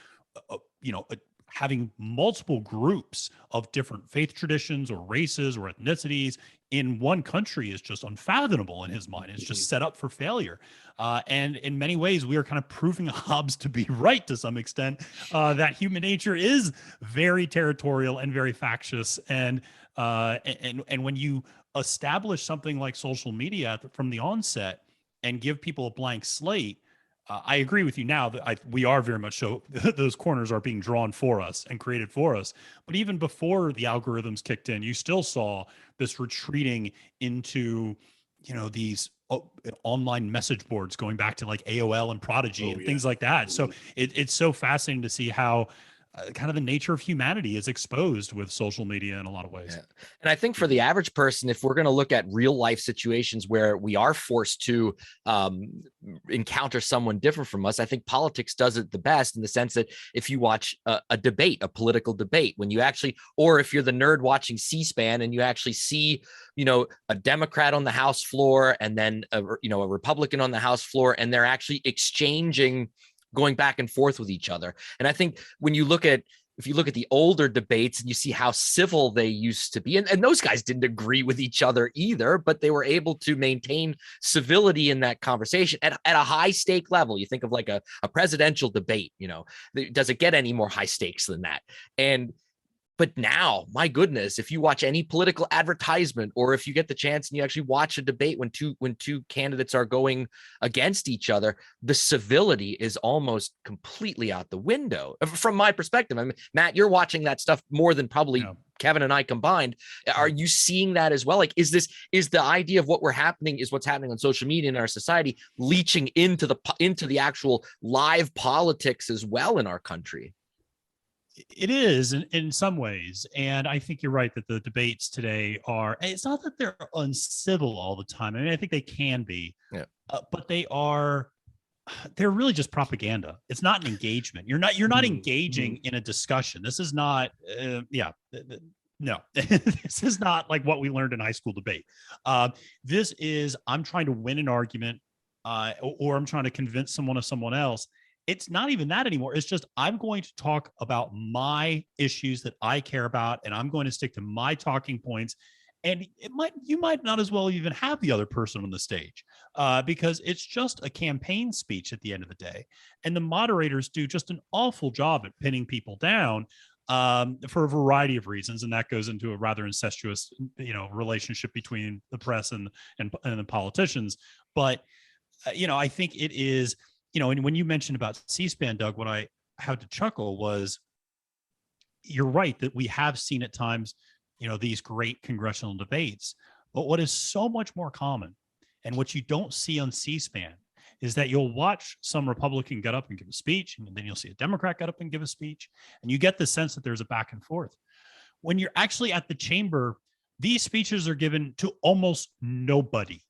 having multiple groups of different faith traditions or races or ethnicities in one country is just unfathomable in his mind. It's just set up for failure. And in many ways, we are kind of proving Hobbes to be right to some extent, that human nature is very territorial and very factious. And when you establish something like social media from the onset and give people a blank slate, I agree with you now that we are very much so those corners are being drawn for us and created for us. But even before the algorithms kicked in, you still saw this retreating into, these online message boards going back to like AOL and Prodigy Oh and yeah. things like that. So it's so fascinating to see how kind of the nature of humanity is exposed with social media in a lot of ways. Yeah. And I think for the average person, if we're going to look at real life situations where we are forced to encounter someone different from us, I think politics does it the best in the sense that if you watch a debate, a political debate, when you actually, or if you're the nerd watching C-SPAN and you actually see, a Democrat on the House floor and then a Republican on the House floor, and they're actually exchanging, going back and forth with each other. And I think if you look at the older debates and you see how civil they used to be, and those guys didn't agree with each other either, but they were able to maintain civility in that conversation at a high stake level. You think of like a presidential debate, does it get any more high stakes than that? But now, my goodness, if you watch any political advertisement, or if you get the chance and you actually watch a debate when two candidates are going against each other, the civility is almost completely out the window from my perspective. I mean, Matt, you're watching that stuff more than probably Kevin and I combined. Are you seeing that as well? Like, is the idea of what's happening on social media in our society leaching into the actual live politics as well in our country? It is in some ways. And I think you're right that the debates today it's not that they're uncivil all the time. I mean, I think they can be, but they're really just propaganda. It's not an engagement. You're not engaging in a discussion. This is not, no, this is not like what we learned in high school debate. This is, I'm trying to win an argument, or I'm trying to convince someone of someone else. It's not even that anymore. It's just, I'm going to talk about my issues that I care about, and I'm going to stick to my talking points. And you might not as well even have the other person on the stage, because it's just a campaign speech at the end of the day. And the moderators do just an awful job at pinning people down, for a variety of reasons. And that goes into a rather incestuous, relationship between the press and the politicians. But, I think it is, and when you mentioned about C-SPAN, Doug, what I had to chuckle was, you're right that we have seen at times, these great congressional debates. But what is so much more common, and what you don't see on C-SPAN, is that you'll watch some Republican get up and give a speech, and then you'll see a Democrat get up and give a speech, and you get the sense that there's a back and forth. When you're actually at the chamber, these speeches are given to almost nobody.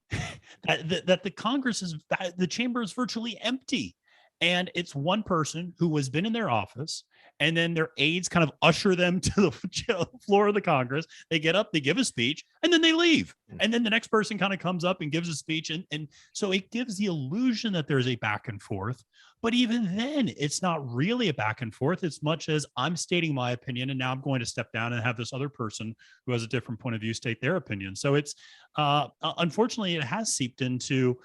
that the chamber is virtually empty. And it's one person who has been in their office, and then their aides kind of usher them to the floor of the Congress. They get up, they give a speech, and then they leave. And then the next person kind of comes up and gives a speech. And so it gives the illusion that there's a back and forth. But even then, it's not really a back and forth as much as I'm stating my opinion, and now I'm going to step down and have this other person who has a different point of view state their opinion. So it's unfortunately, it has seeped into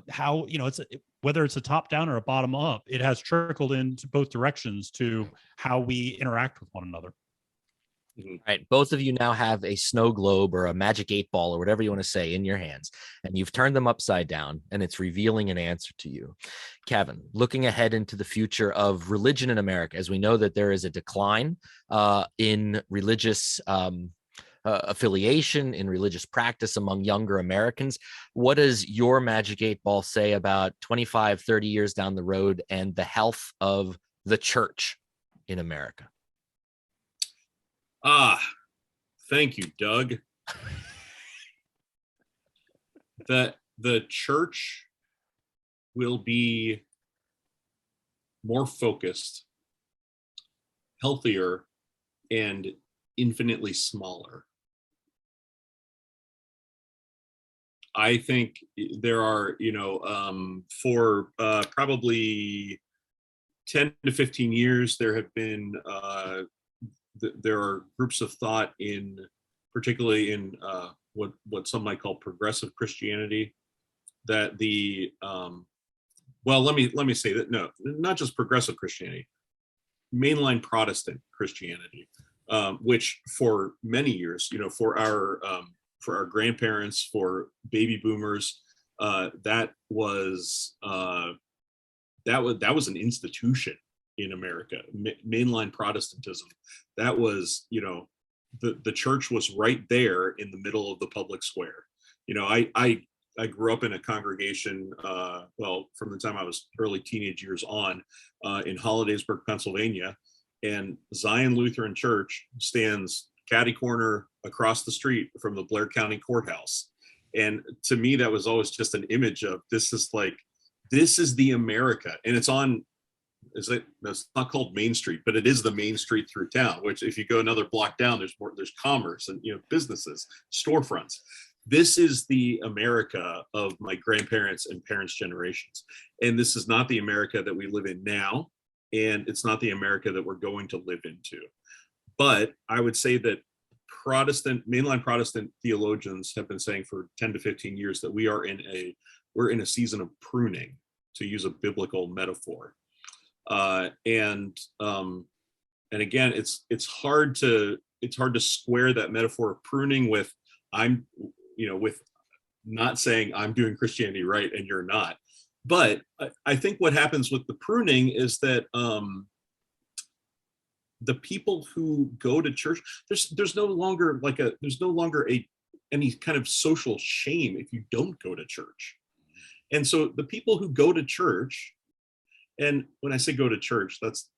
how, whether it's a top down or a bottom up, it has trickled into both directions to how we interact with one another. All right. Both of you now have a snow globe or a magic 8-ball or whatever you want to say in your hands, and you've turned them upside down, and it's revealing an answer to you. Kevin, looking ahead into the future of religion in America, as we know that there is a decline in religious affiliation, in religious practice among younger Americans. What does your magic 8-ball say about 25, 30 years down the road and the health of the church in America? Thank you, Doug. The church will be more focused, healthier, and infinitely smaller. I think there are, for probably 10 to 15 years, there have been, there are groups of thought particularly in what some might call progressive Christianity, that let me say that, no, not just progressive Christianity, mainline Protestant Christianity, which for many years, for our grandparents, for baby boomers, that was that was an institution in America, mainline Protestantism. That was, the church was right there in the middle of the public square. I grew up in a congregation, from the time I was early teenage years on, in Hollidaysburg, Pennsylvania, and Zion Lutheran Church stands catty corner across the street from the Blair County Courthouse. And to me, that was always just an image of, this is the America. And it's not called Main Street, but it is the main street through town, which if you go another block down, there's commerce and, businesses, storefronts. This is the America of my grandparents and parents' generations. And this is not the America that we live in now. And it's not the America that we're going to live into. But I would say that mainline Protestant theologians have been saying for 10 to 15 years that we're in a season of pruning, to use a biblical metaphor. And again, it's hard to square that metaphor of pruning with with not saying I'm doing Christianity right and you're not. But I think what happens with the pruning is that the people who go to church, there's no longer any kind of social shame if you don't go to church. And so the people who go to church, and when I say go to church, that's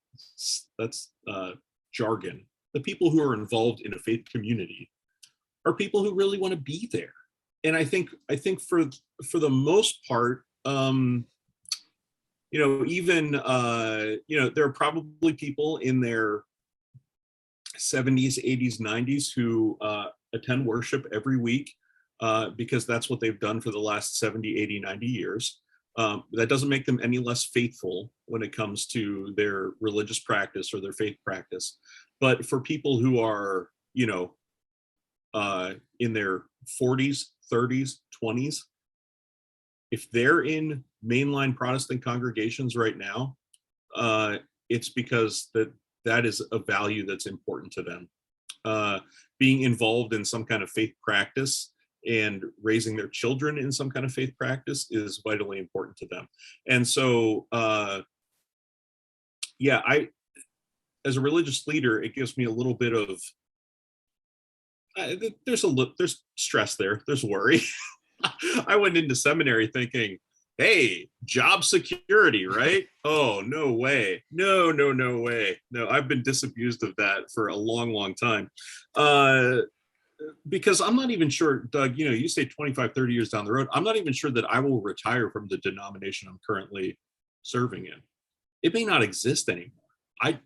jargon. The people who are involved in a faith community are people who really want to be there. And I think for the most part, there are probably people in their 70s, 80s, 90s who attend worship every week because that's what they've done for the last 70, 80, 90 years. That doesn't make them any less faithful when it comes to their religious practice or their faith practice. But for people who are, in their 40s, 30s, 20s, if they're in mainline Protestant congregations right now, it's because that is a value that's important to them. Being involved in some kind of faith practice and raising their children in some kind of faith practice is vitally important to them. And so, as a religious leader, it gives me a little bit of, there's stress there, there's worry. I went into seminary thinking, hey, job security, right? Oh, no way. No way. No, I've been disabused of that for a long, long time. Because I'm not even sure, Doug, you say 25, 30 years down the road, I'm not even sure that I will retire from the denomination I'm currently serving in. It may not exist anymore. I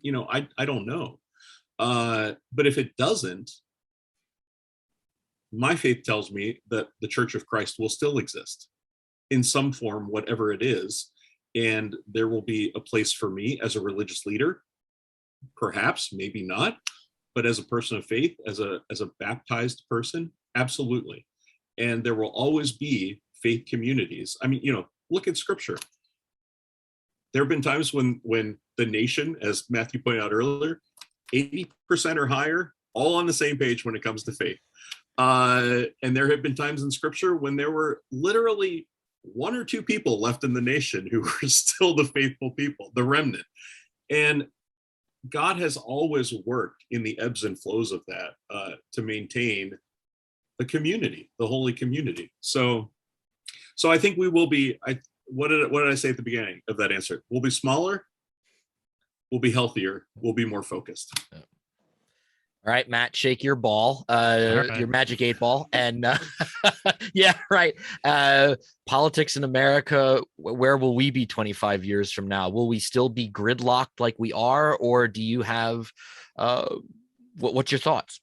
don't know. But if it doesn't, my faith tells me that the Church of Christ will still exist in some form, whatever it is. And there will be a place for me as a religious leader, perhaps, maybe not, but as a person of faith, as a baptized person, absolutely. And there will always be faith communities. I mean, look at Scripture. There have been times when the nation, as Matthew pointed out earlier, 80% or higher, all on the same page when it comes to faith. And there have been times in Scripture when there were literally one or two people left in the nation who were still the faithful people, the remnant. And God has always worked in the ebbs and flows of that to maintain the community, the holy community. So I think we will be, what did I say at the beginning of that answer? We'll be smaller, we'll be healthier, we'll be more focused. All right, Matt, shake your ball, your magic 8 ball. And yeah, right. Politics in America, where will we be 25 years from now? Will we still be gridlocked like we are? Or do you have, what's your thoughts?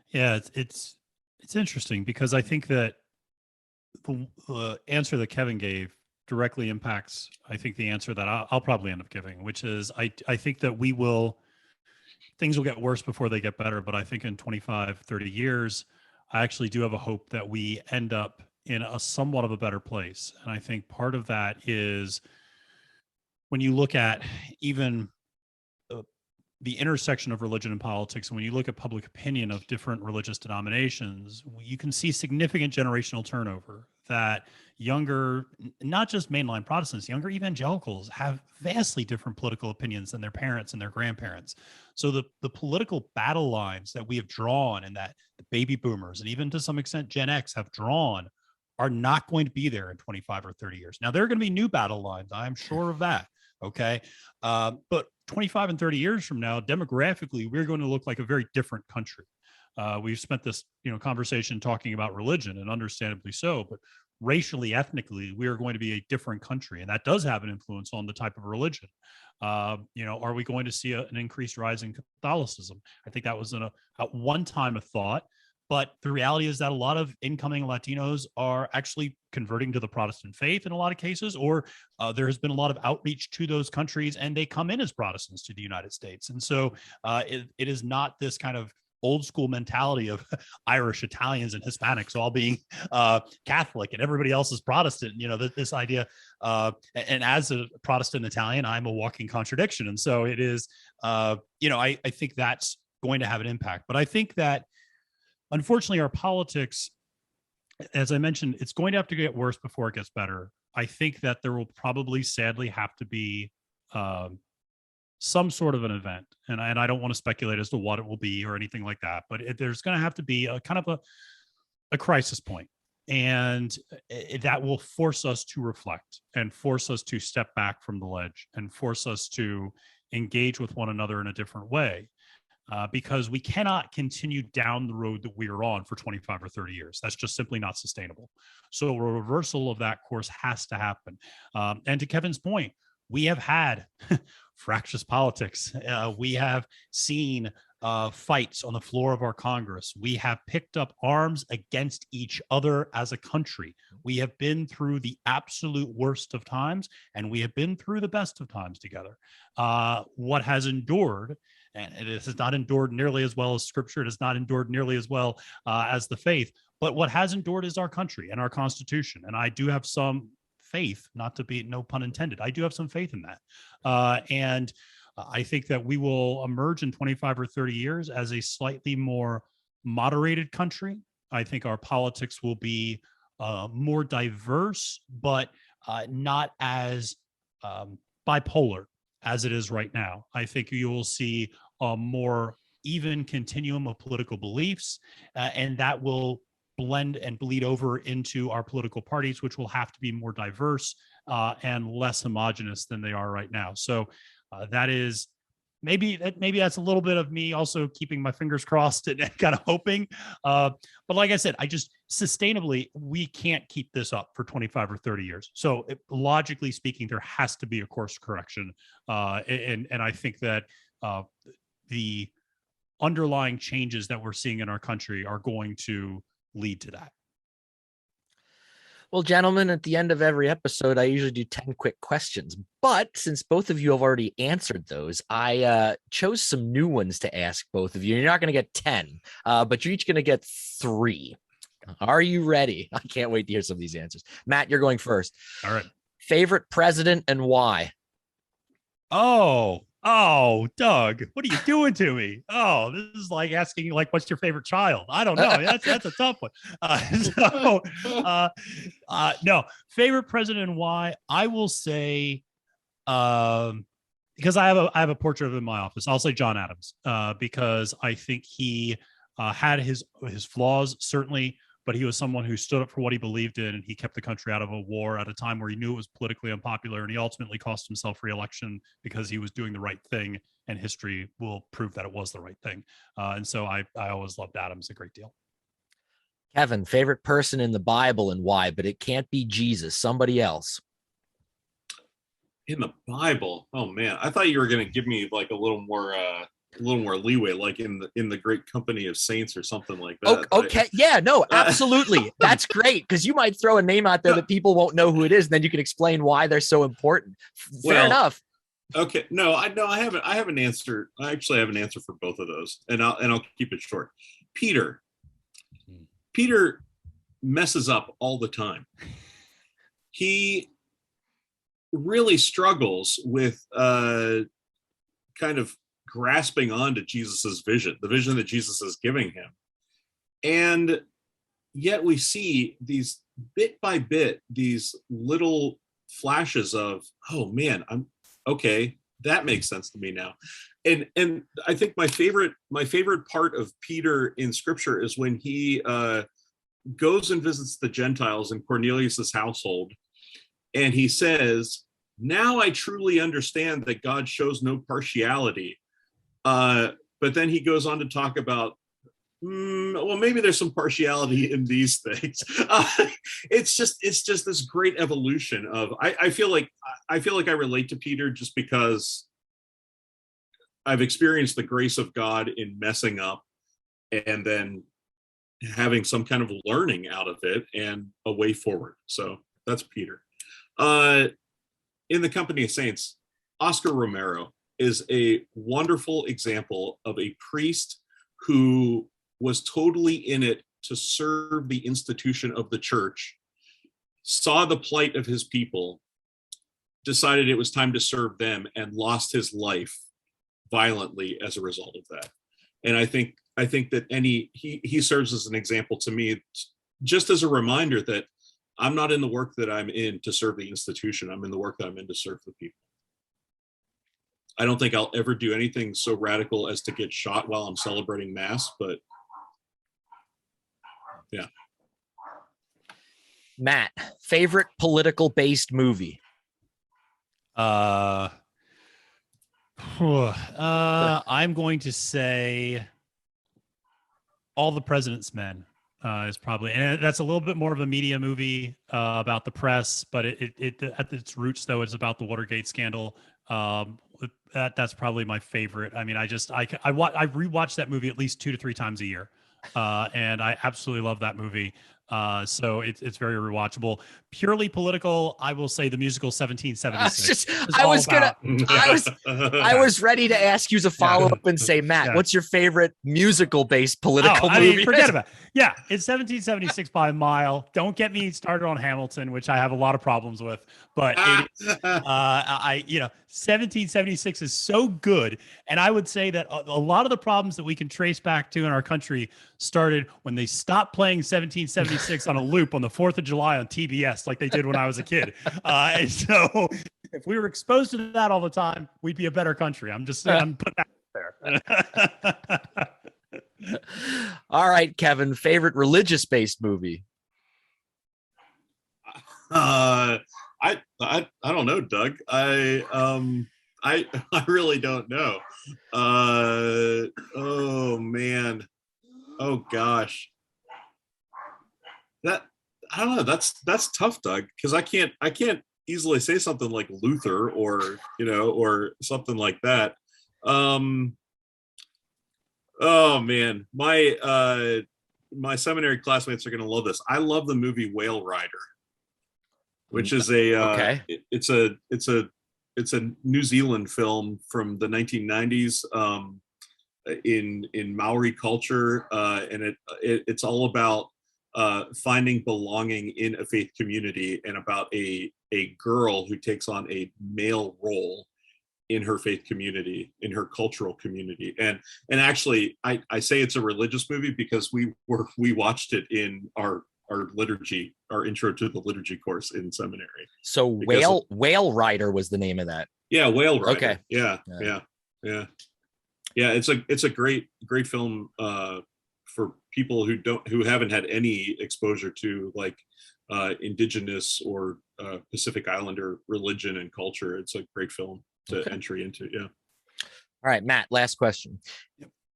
Yeah, it's interesting because I think that the answer that Kevin gave directly impacts, I think, the answer that I'll probably end up giving, which is I think that things will get worse before they get better. But I think in 25, 30 years, I actually do have a hope that we end up in a somewhat of a better place. And I think part of that is when you look at even the intersection of religion and politics, and when you look at public opinion of different religious denominations, you can see significant generational turnover. that younger, not just mainline Protestants, younger evangelicals have vastly different political opinions than their parents and their grandparents. So the political battle lines that we have drawn and that the baby boomers and even to some extent Gen X have drawn are not going to be there in 25 or 30 years. Now, there are going to be new battle lines. I'm sure of that. Okay. But 25 and 30 years from now, demographically, we're going to look like a very different country. We've spent this, conversation talking about religion, and understandably so, but racially, ethnically, we are going to be a different country, and that does have an influence on the type of religion. Are we going to see an increased rise in Catholicism? I think that was at one time a thought, but the reality is that a lot of incoming Latinos are actually converting to the Protestant faith in a lot of cases, or there has been a lot of outreach to those countries, and they come in as Protestants to the United States. And so it is not this kind of old school mentality of Irish, Italians, and Hispanics all being Catholic and everybody else is Protestant. This idea. And as a Protestant Italian, I'm a walking contradiction. And so it is, I think that's going to have an impact. But I think that unfortunately our politics, as I mentioned, it's going to have to get worse before it gets better. I think that there will probably sadly have to be some sort of an event, and I don't want to speculate as to what it will be or anything like that, but there's going to have to be a kind of a crisis point, and that will force us to reflect and force us to step back from the ledge and force us to engage with one another in a different way, because we cannot continue down the road that we are on for 25 or 30 years. That's just simply not sustainable. So a reversal of that course has to happen. And to Kevin's point, we have had fractious politics. We have seen fights on the floor of our Congress. We have picked up arms against each other as a country. We have been through the absolute worst of times, and we have been through the best of times together. What has endured, and it has not endured nearly as well as Scripture, it has not endured nearly as well as the faith, but what has endured is our country and our Constitution. And I do have some faith, not to be, no pun intended, I do have some faith in that. And I think that we will emerge in 25 or 30 years as a slightly more moderated country. I think our politics will be more diverse, but not as bipolar as it is right now. I think you will see a more even continuum of political beliefs, and that will blend and bleed over into our political parties, which will have to be more diverse and less homogenous than they are right now. So that is maybe that's a little bit of me also keeping my fingers crossed and kind of hoping. But like I said, I just sustainably, we can't keep this up for 25 or 30 years. So logically speaking, there has to be a course correction. And I think that the underlying changes that we're seeing in our country are going to lead to that. Well, gentlemen, at the end of every episode, I usually do 10 quick questions. But since both of you have already answered those, I chose some new ones to ask both of you. You're not going to get 10, but you're each going to get 3. Are you ready? I can't wait to hear some of these answers. Matt, you're going first. All right. Favorite president and why? Oh, Doug, what are you doing to me? Oh, this is like asking, like, what's your favorite child? I don't know. That's a tough one. No, favorite president and why? I will say, because I have a portrait of him in my office. I'll say John Adams, because I think he had his flaws, certainly, but he was someone who stood up for what he believed in, and he kept the country out of a war at a time where he knew it was politically unpopular, and he ultimately cost himself re-election because he was doing the right thing, and history will prove that it was the right thing. And so I always loved Adams a great deal. Kevin, favorite person in the Bible and why? But it can't be Jesus, somebody else. In the Bible? Oh man, I thought you were going to give me like a little more leeway, like in the great company of saints or something like that. Okay. Yeah, no, absolutely. That's great, because you might throw a name out there that people won't know who it is, and then you can explain why they're so important. Fair enough. Okay. No, I have an answer. I actually have an answer for both of those, and I'll keep it short. Peter messes up all the time. He really struggles with kind of grasping onto Jesus's vision, the vision that Jesus is giving him. And yet we see these bit by bit, these little flashes of, oh man, I'm okay, that makes sense to me now. And I think my favorite part of Peter in scripture is when he goes and visits the Gentiles in Cornelius's household, and he says, now I truly understand that God shows no partiality. But then he goes on to talk about, well, maybe there's some partiality in these things. It's just this great evolution of, I feel like I relate to Peter just because I've experienced the grace of God in messing up and then having some kind of learning out of it and a way forward. So that's Peter. In the Company of Saints, Oscar Romero is a wonderful example of a priest who was totally in it to serve the institution of the church, saw the plight of his people, decided it was time to serve them, and lost his life violently as a result of that. And I think that he serves as an example to me, just as a reminder that I'm not in the work that I'm in to serve the institution. I'm in the work that I'm in to serve the people. I don't think I'll ever do anything so radical as to get shot while I'm celebrating Mass, but yeah. Matt, favorite political based movie? I'm going to say All the President's Men is probably, and that's a little bit more of a media movie about the press, but it at its roots though, it's about the Watergate scandal. That's probably my favorite. I mean, I rewatch that movie at least 2 to 3 times a year, and I absolutely love that movie. So it's very rewatchable. Purely political, I will say the musical 1776. I was ready to ask you as a follow-up and say, Matt, what's your favorite musical-based political movie? Mean, forget about it. Yeah, it's 1776 by a mile. Don't get me started on Hamilton, which I have a lot of problems with, but 1776 is so good. And I would say that a lot of the problems that we can trace back to in our country started when they stopped playing 1776 on a loop on the 4th of July on TBS, like they did when I was a kid. And so if we were exposed to that all the time, we'd be a better country. I'm putting that out there. All right, Kevin, favorite religious based movie? I don't know, Doug. I really don't know. Oh man. Oh gosh. I don't know. That's tough, Doug, because I can't easily say something like Luther or something like that. Oh man, my seminary classmates are gonna love this. I love the movie Whale Rider, which is it's a New Zealand film from the 1990s in Maori culture, and it's all about finding belonging in a faith community, and about a girl who takes on a male role in her faith community, in her cultural community. And actually I say it's a religious movie because we watched it in our liturgy, our intro to the liturgy course in seminary. So Whale Rider was the name of that. Yeah, Whale Rider. Okay. Yeah. It's a great film for people who haven't had any exposure to like indigenous or Pacific Islander religion and culture. It's a great film to entry into. Yeah. All right, Matt, last question.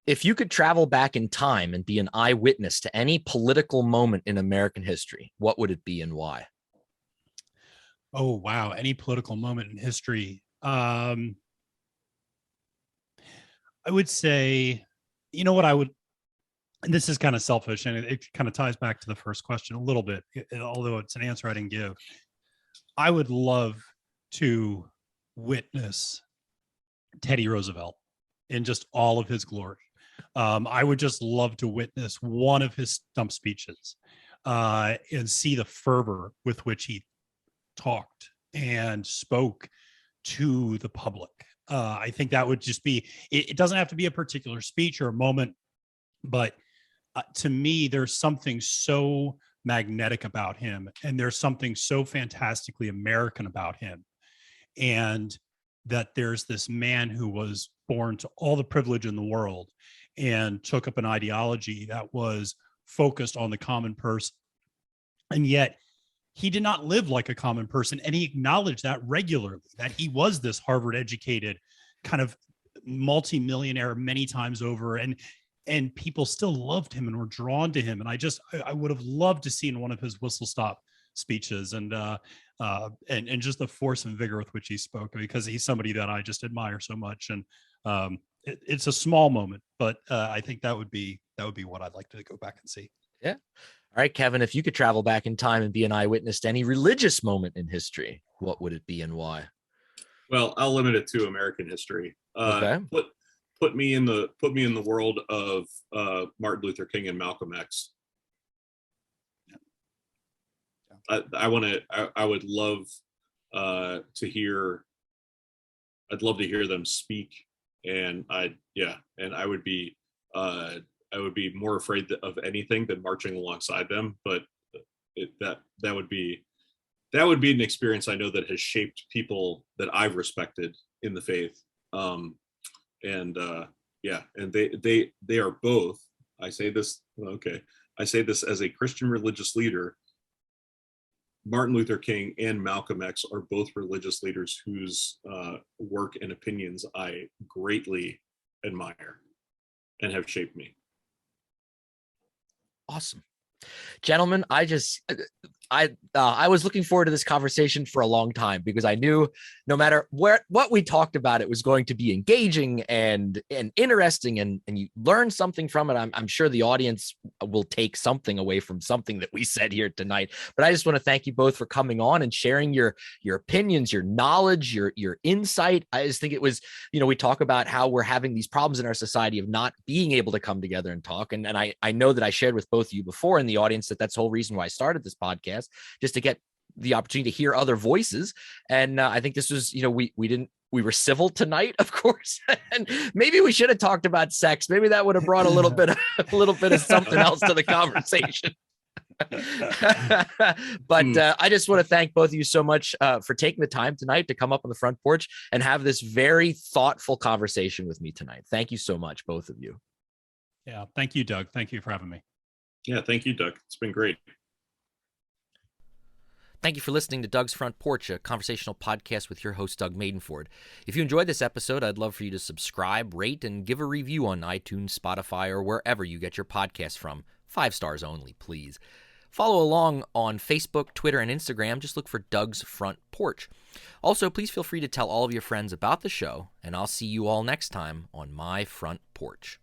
If you could travel back in time and be an eyewitness to any political moment in American history, what would it be and why? Oh, wow. Any political moment in history. I would say, what I would, and this is kind of selfish and it kind of ties back to the first question a little bit, although it's an answer I didn't give. I would love to witness Teddy Roosevelt in just all of his glory. I would just love to witness one of his stump speeches and see the fervor with which he talked and spoke to the public. I think that would just be, it doesn't have to be a particular speech or a moment, but to me, there's something so magnetic about him, and there's something so fantastically American about him. And that there's this man who was born to all the privilege in the world and took up an ideology that was focused on the common person. And yet he did not live like a common person. And he acknowledged that regularly, that he was this Harvard educated kind of multimillionaire many times over. And people still loved him and were drawn to him. And I would have loved to see in one of his whistle stop speeches and just the force and vigor with which he spoke, because he's somebody that I just admire so much. And it's a small moment, but I think that would be what I'd like to go back and see. Yeah. All right, Kevin, if you could travel back in time and be an eyewitness to any religious moment in history, what would it be and why? Well, I'll limit it to American history. Okay. Put me in the world of Martin Luther King and Malcolm X. I would love to hear them speak, and I would be more afraid of anything than marching alongside them. But that would be an experience I know that has shaped people that I've respected in the faith. And they are both. I say this as a Christian religious leader. Martin Luther King and Malcolm X are both religious leaders whose work and opinions I greatly admire and have shaped me. Awesome. Gentlemen, I was looking forward to this conversation for a long time, because I knew no matter what we talked about, it was going to be engaging and interesting, and you learn something from it. I'm sure the audience will take something away from something that we said here tonight. But I just want to thank you both for coming on and sharing your opinions, your knowledge, your insight. I just think it was, we talk about how we're having these problems in our society of not being able to come together and talk. And I know that I shared with both of you before in the audience that's the whole reason why I started this podcast, just to get the opportunity to hear other voices. And I think this was, we were civil tonight, of course, and maybe we should have talked about sex. Maybe that would have brought a little bit of something else to the conversation. But I just want to thank both of you so much for taking the time tonight to come up on the front porch and have this very thoughtful conversation with me tonight. Thank you so much, both of you. Yeah. Thank you, Doug. Thank you for having me. Yeah. Thank you, Doug. It's been great. Thank you for listening to Doug's Front Porch, a conversational podcast with your host, Doug Maidenford. If you enjoyed this episode, I'd love for you to subscribe, rate, and give a review on iTunes, Spotify, or wherever you get your podcasts from. 5 stars only, please. Follow along on Facebook, Twitter, and Instagram. Just look for Doug's Front Porch. Also, please feel free to tell all of your friends about the show, and I'll see you all next time on my front porch.